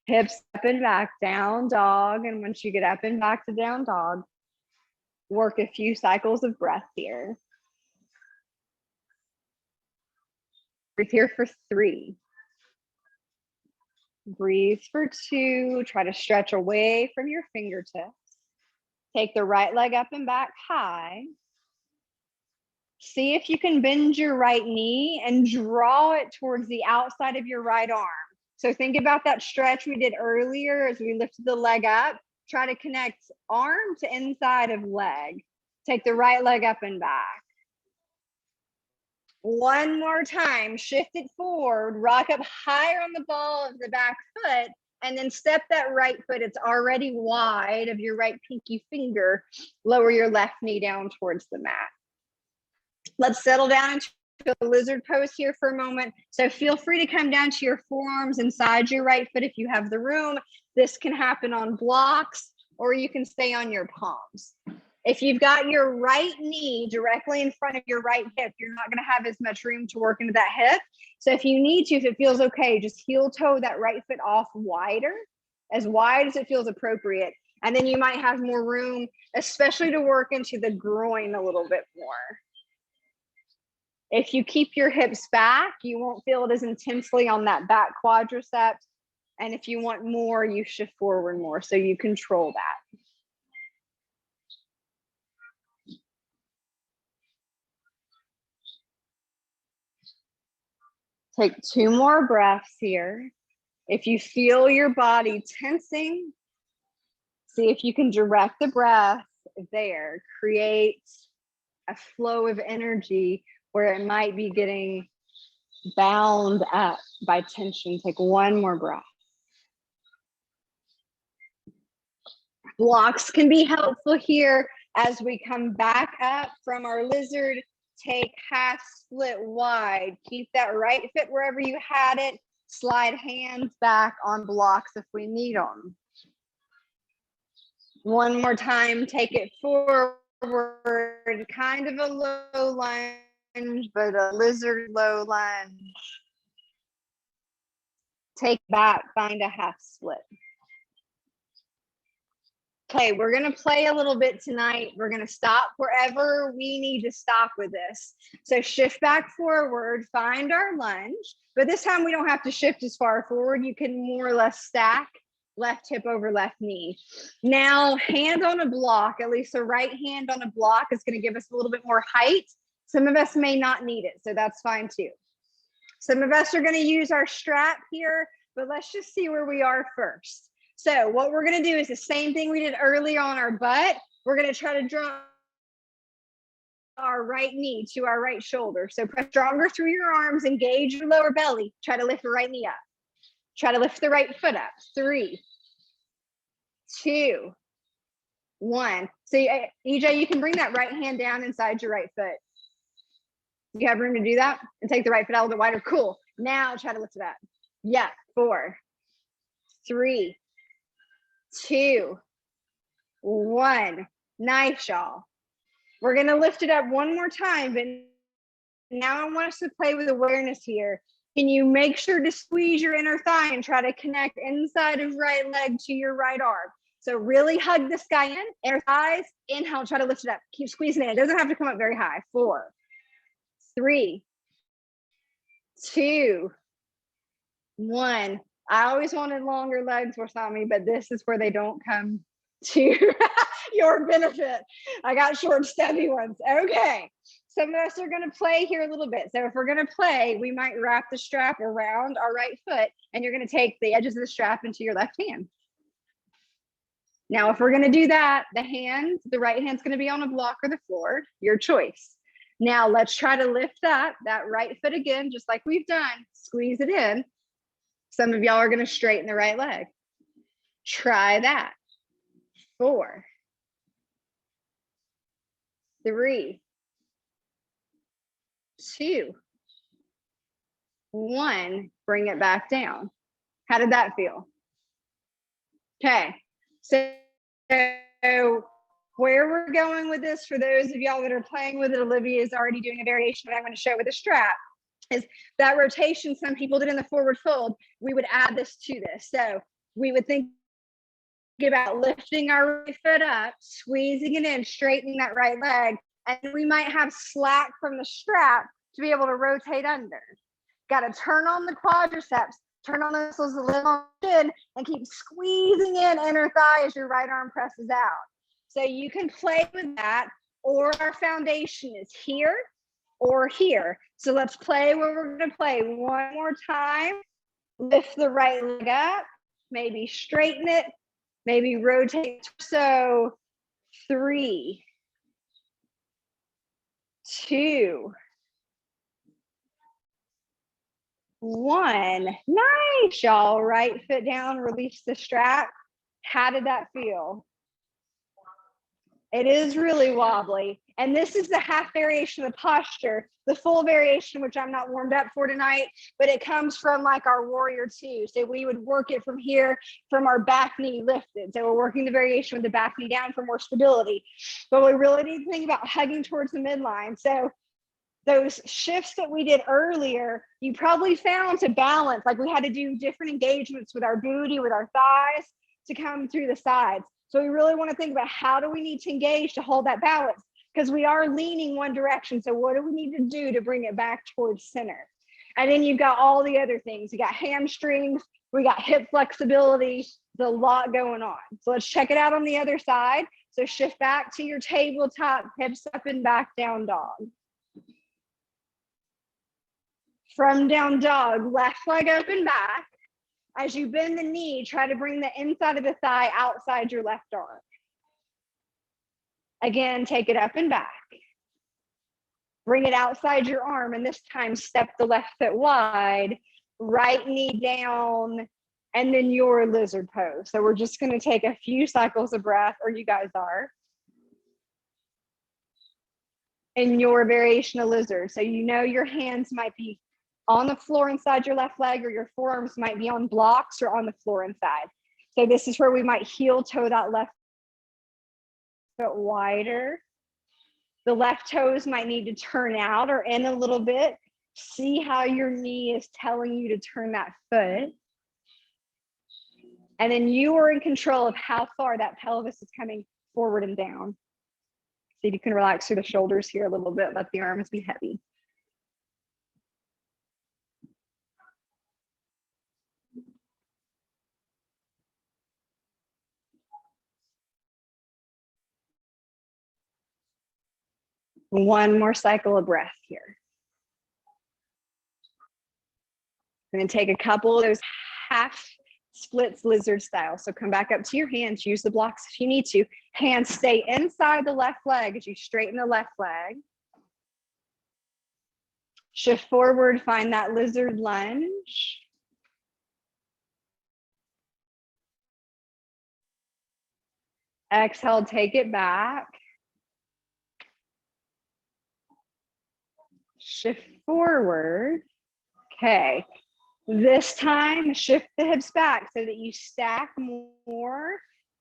Hips up and back, down dog. And once you get up and back to down dog, work a few cycles of breath here. Breathe here for 3. Breathe for 2. Try to stretch away from your fingertips. Take the right leg up and back high. See if you can bend your right knee and draw it towards the outside of your right arm. So think about that stretch we did earlier as we lifted the leg up. Try to connect arm to inside of leg. Take the right leg up and back. One more time, shift it forward, rock up higher on the ball of the back foot, and then step that right foot. It's already wide of your right pinky finger. Lower your left knee down towards the mat. Let's settle down into a lizard pose here for a moment. So feel free to come down to your forearms inside your right foot if you have the room. This can happen on blocks, or you can stay on your palms. If you've got your right knee directly in front of your right hip, you're not going to have as much room to work into that hip. So if you need to, if it feels okay, just heel toe that right foot off wider, as wide as it feels appropriate. And then you might have more room, especially to work into the groin a little bit more. If you keep your hips back, you won't feel it as intensely on that back quadricep. And if you want more, you shift forward more so you control that. Take 2 more breaths here. If you feel your body tensing, see if you can direct the breath there. Create a flow of energy where it might be getting bound up by tension. Take 1 more breath. Blocks can be helpful here as we come back up from our lizard. Take half split wide. Keep that right foot wherever you had it. Slide hands back on blocks if we need them. 1 more time, take it forward. Kind of a low lunge, but a lizard low lunge. Take back, find a half split. Okay, we're gonna play a little bit tonight. We're gonna stop wherever we need to stop with this. So shift back forward, find our lunge, but this time we don't have to shift as far forward. You can more or less stack left hip over left knee. Now, hand on a block, at least the right hand on a block is going to give us a little bit more height. Some of us may not need it, so that's fine too. Some of us are going to use our strap here, but let's just see where we are first. So what we're going to do is the same thing we did earlier on our butt. We're going to try to draw our right knee to our right shoulder. So press stronger through your arms, engage your lower belly. Try to lift the right knee up. Try to lift the right foot up. 3, 2, 1. So EJ, you can bring that right hand down inside your right foot. You have room to do that and take the right foot out a little bit wider. Cool. Now try to lift it up. Yeah. 4, 3, 2, 1. Nice, y'all. We're going to lift it up one more time, but now I want us to play with awareness here. Can you make sure to squeeze your inner thigh and try to connect inside of right leg to your right arm? So really hug this guy in, inner thighs, inhale, try to lift it up. Keep squeezing it. It doesn't have to come up very high. 4, 3, 2, 1. I always wanted longer legs for Sami, but this is where they don't come to your benefit. I got short, stubby ones. Okay. Some of us are going to play here a little bit. So if we're going to play, we might wrap the strap around our right foot, and you're going to take the edges of the strap into your left hand. Now, if we're going to do that, the right hand's going to be on a block or the floor, your choice. Now let's try to lift that right foot again, just like we've done. Squeeze it in. Some of y'all are going to straighten the right leg. Try that. 4, 3, 2, 1. Bring it back down. How did that feel? Okay. So where we're going with this, for those of y'all that are playing with it, Olivia is already doing a variation that I'm going to show with a strap, is that rotation some people did in the forward fold. We would add this to this. So we would think about lifting our right foot up, squeezing it in, straightening that right leg, and we might have slack from the strap to be able to rotate under. Got to turn on the quadriceps, turn on the muscles a little chin, and keep squeezing in inner thigh as your right arm presses out. So you can play with that, or our foundation is here or here. So let's play where we're going to play one more time. Lift the right leg up, maybe straighten it, maybe rotate. So 3, 2, 1. Nice, y'all. Right foot down, release the strap. How did that feel? It is really wobbly. And this is the half variation of the posture. The full variation, which I'm not warmed up for tonight, but it comes from like our warrior 2. So we would work it from here, from our back knee lifted. So we're working the variation with the back knee down for more stability. But we really need to think about hugging towards the midline. So those shifts that we did earlier, you probably found to balance, like we had to do different engagements with our booty, with our thighs to come through the sides. So we really want to think about how do we need to engage to hold that balance, because we are leaning one direction. So what do we need to do to bring it back towards center? And then you've got all the other things. You got hamstrings, we got hip flexibility, there's a lot going on. So let's check it out on the other side. So shift back to your tabletop, hips up and back, down dog. From down dog, left leg open back. As you bend the knee, try to bring the inside of the thigh outside your left arm. Again, take it up and back. Bring it outside your arm, and this time step the left foot wide, right knee down, and then your lizard pose. So we're just going to take a few cycles of breath, or you guys are, in your variation of lizard. So you know your hands might be on the floor inside your left leg, or your forearms might be on blocks or on the floor inside. So this is where we might heel toe that left foot wider. The left toes might need to turn out or in a little bit. See how your knee is telling you to turn that foot. And then you are in control of how far that pelvis is coming forward and down. See if you can relax through the shoulders here a little bit, let the arms be heavy. One more cycle of breath here. I'm going to take a couple of those half splits lizard style. So come back up to your hands, use the blocks if you need to. Hands stay inside the left leg as you straighten the left leg. Shift forward, find that lizard lunge. Exhale, take it back. Shift forward. Okay. This time, shift the hips back so that you stack more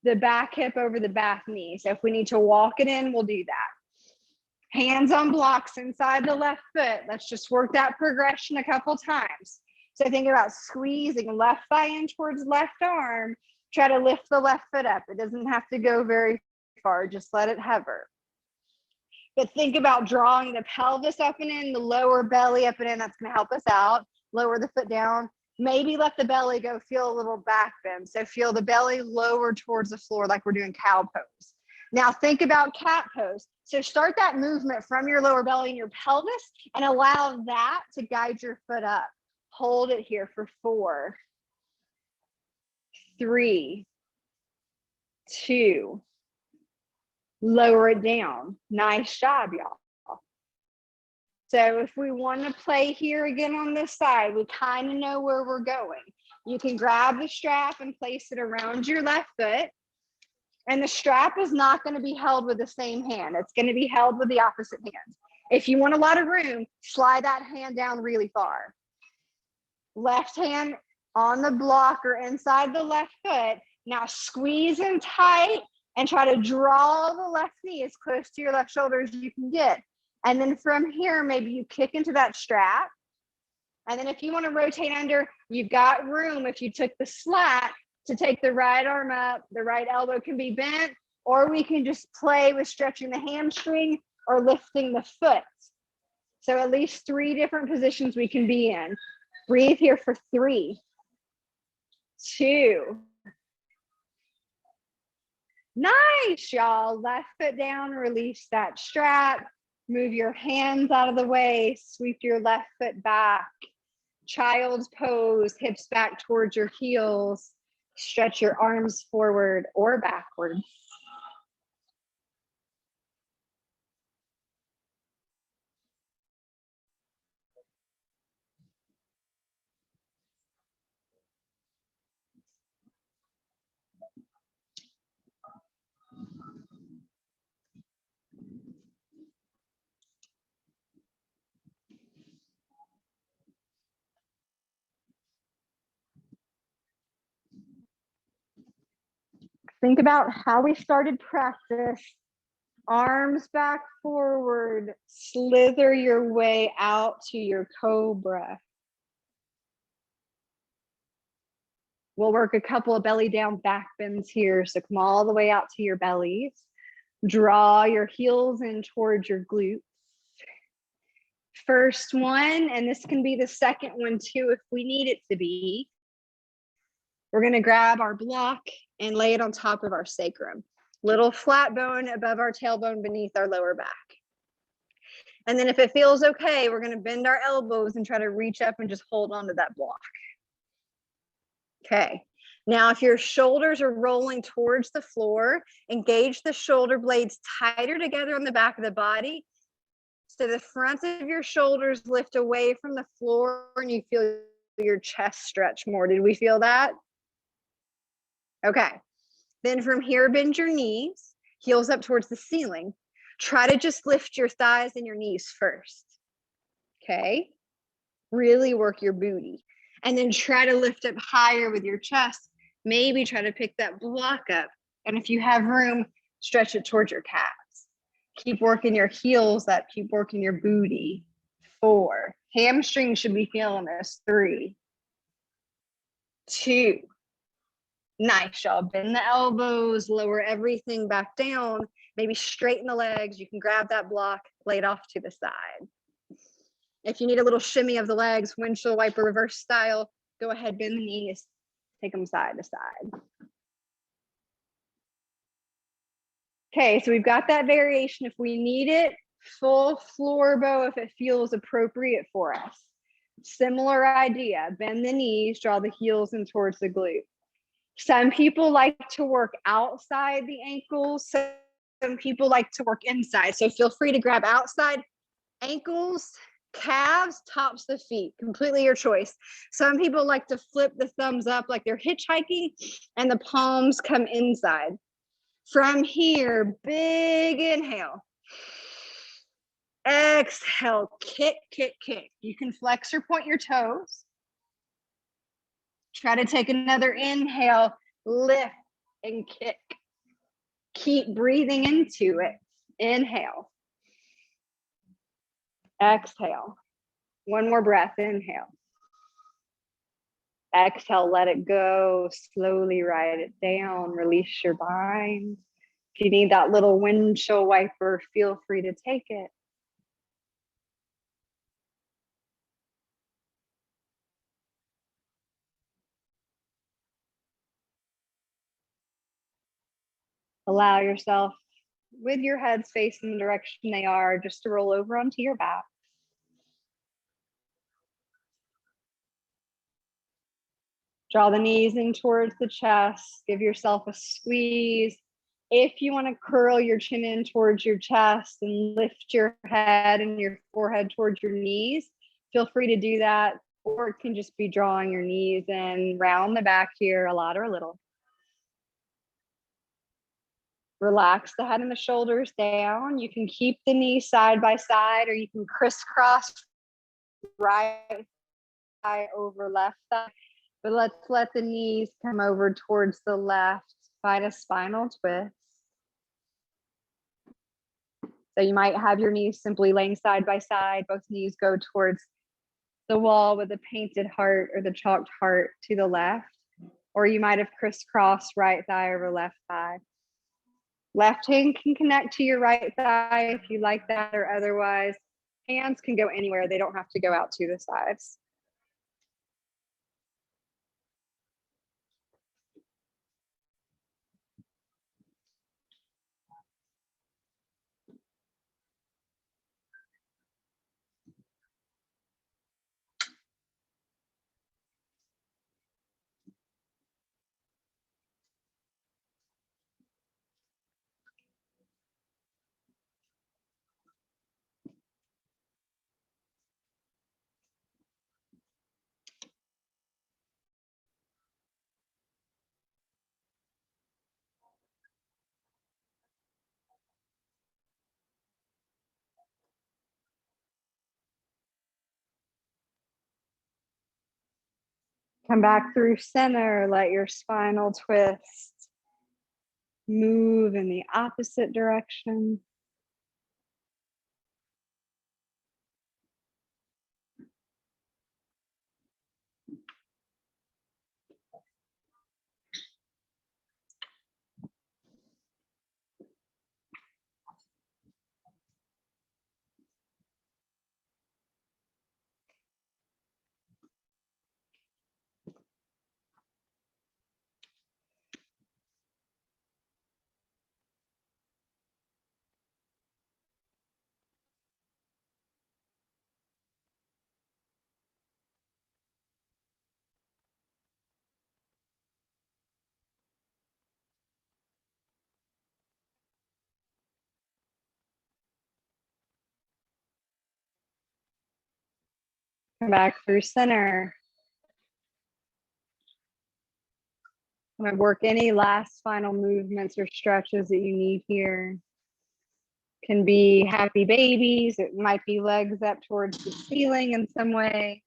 the back hip over the back knee. So if we need to walk it in, we'll do that. Hands on blocks inside the left foot. Let's just work that progression a couple times. So think about squeezing left thigh in towards left arm. Try to lift the left foot up. It doesn't have to go very far. Just let it hover. But think about drawing the pelvis up and in, the lower belly up and in. That's going to help us out. Lower the foot down. Maybe let the belly go. Feel a little back bend. So feel the belly lower towards the floor like we're doing cow pose. Now think about cat pose. So start that movement from your lower belly and your pelvis and allow that to guide your foot up. Hold it here for 4, 3, 2. Lower it down. Nice job, y'all. So if we want to play here again on this side, we kind of know where we're going. You can grab the strap and place it around your left foot. And the strap is not going to be held with the same hand. It's going to be held with the opposite hand. If you want a lot of room, slide that hand down really far. Left hand on the block or inside the left foot. Now squeeze in tight and try to draw the left knee as close to your left shoulder as you can get. And then from here, maybe you kick into that strap. And then if you want to rotate under, you've got room. If you took the slack to take the right arm up, the right elbow can be bent, or we can just play with stretching the hamstring or lifting the foot. So at least 3 different positions we can be in. Breathe here for 3, 2. Nice, y'all. Left foot down, release that strap. Move your hands out of the way, sweep your left foot back. Child's pose, hips back towards your heels. Stretch your arms forward or backwards. Think about how we started practice. Arms back forward, slither your way out to your cobra. We'll work a couple of belly down back bends here. So come all the way out to your bellies. Draw your heels in towards your glutes. First one, and this can be the second one too if we need it to be. We're going to grab our block and lay it on top of our sacrum. Little flat bone above our tailbone beneath our lower back. And then if it feels okay, we're going to bend our elbows and try to reach up and just hold on to that block. Okay. Now, if your shoulders are rolling towards the floor, engage the shoulder blades tighter together on the back of the body. So the front of your shoulders lift away from the floor and you feel your chest stretch more. Did we feel that? Okay. Then from here, bend your knees, heels up towards the ceiling. Try to just lift your thighs and your knees first. Okay. Really work your booty. And then try to lift up higher with your chest. Maybe try to pick that block up. And if you have room, stretch it towards your calves. Keep working your heels up. Keep working your booty. 4. Hamstrings should be feeling this. 3, 2. Nice, y'all. Bend the elbows, lower everything back down. Maybe straighten the legs. You can grab that block, lay it off to the side. If you need a little shimmy of the legs, windshield wiper reverse style, go ahead, bend the knees, take them side to side. Okay, so we've got that variation. If we need it, full floor bow if it feels appropriate for us. Similar idea, bend the knees, draw the heels in towards the glute. Some people like to work outside the ankles. Some people like to work inside. So feel free to grab outside ankles, calves, tops of feet, completely your choice. Some people like to flip the thumbs up like they're hitchhiking and the palms come inside. From here, big inhale. Exhale, kick, kick, kick. You can flex or point your toes. Try to take another inhale, lift and kick. Keep breathing into it. Inhale. Exhale. One more breath, inhale. Exhale, let it go. Slowly write it down. Release your mind. If you need that little windshield wiper, feel free to take it. Allow yourself, with your heads facing the direction they are, just to roll over onto your back. Draw the knees in towards the chest. Give yourself a squeeze. If you want to curl your chin in towards your chest and lift your head and your forehead towards your knees, feel free to do that. Or it can just be drawing your knees in, round the back here, a lot or a little. Relax the head and the shoulders down. You can keep the knees side by side, or you can crisscross right thigh over left thigh. But let's let the knees come over towards the left. Find a spinal twist. So you might have your knees simply laying side by side. Both knees go towards the wall with the painted heart or the chalked heart to the left. Or you might have crisscrossed right thigh over left thigh. Left hand can connect to your right thigh if you like that, or otherwise, hands can go anywhere. They don't have to go out to the sides. Come back through center, let your spinal twist move in the opposite direction. Come back through center. I'm going to work any last final movements or stretches that you need here. Can be happy babies. It might be legs up towards the ceiling in some way.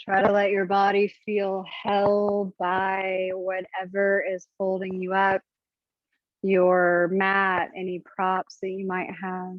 Try to let your body feel held by whatever is holding you up, your mat, any props that you might have.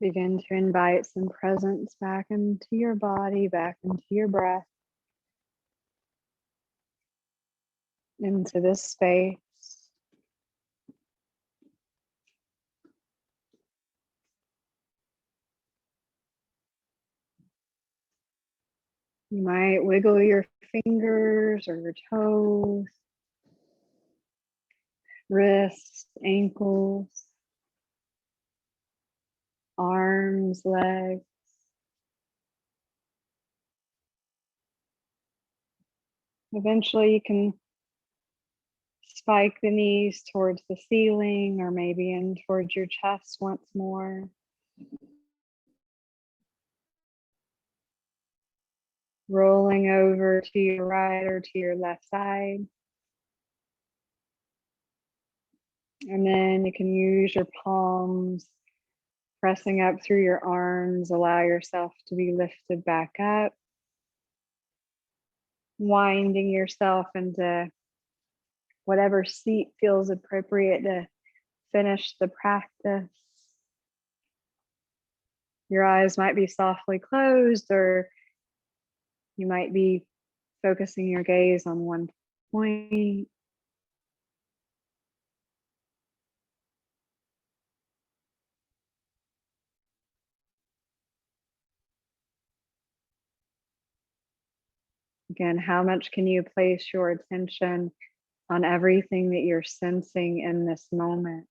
Begin to invite some presence back into your body, back into your breath, into this space. You might wiggle your fingers or your toes, wrists, ankles, arms, legs. Eventually you can spike the knees towards the ceiling or maybe in towards your chest once more. Rolling over to your right or to your left side. And then you can use your palms, pressing up through your arms, allow yourself to be lifted back up. Winding yourself into whatever seat feels appropriate to finish the practice. Your eyes might be softly closed, or you might be focusing your gaze on one point. Again, how much can you place your attention on everything that you're sensing in this moment?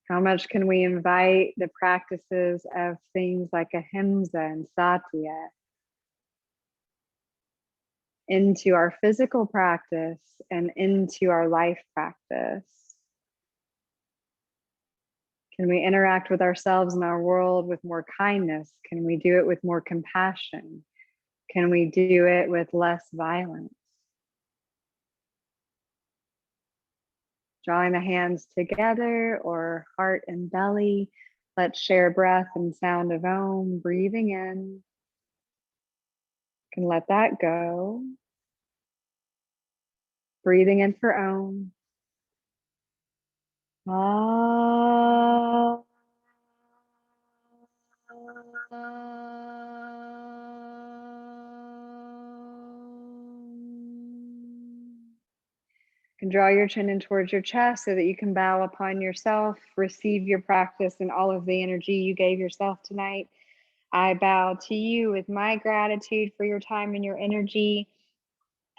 How much can we invite the practices of things like ahimsa and satya into our physical practice and into our life practice? Can we interact with ourselves and our world with more kindness? Can we do it with more compassion? Can we do it with less violence? Drawing the hands together or heart and belly. Let's share breath and sound of Om. Breathing in. Can let that go. Breathing in for Om. Ah. And draw your chin in towards your chest so that you can bow upon yourself, receive your practice and all of the energy you gave yourself tonight. I bow to you with my gratitude for your time and your energy.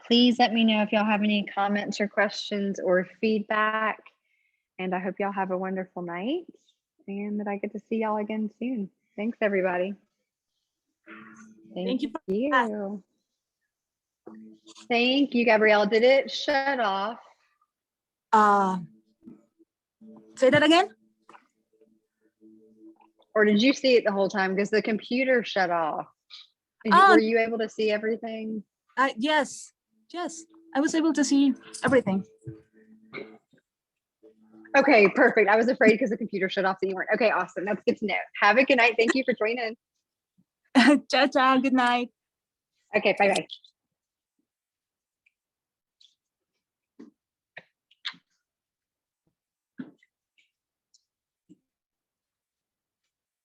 Please let me know if y'all have any comments or questions or feedback. And I hope y'all have a wonderful night and that I get to see y'all again soon. Thanks, everybody. Thank you. you. Thank you, Gabrielle. Did it shut off? Say that again? Or did you see it the whole time? Because the computer shut off. Were you able to see everything? Yes. I was able to see everything. Okay, perfect. I was afraid because the computer shut off that you weren't. Okay, awesome. That's good to know. Have a good night. Thank you for joining. Ciao, ciao. Good night. Okay, bye-bye.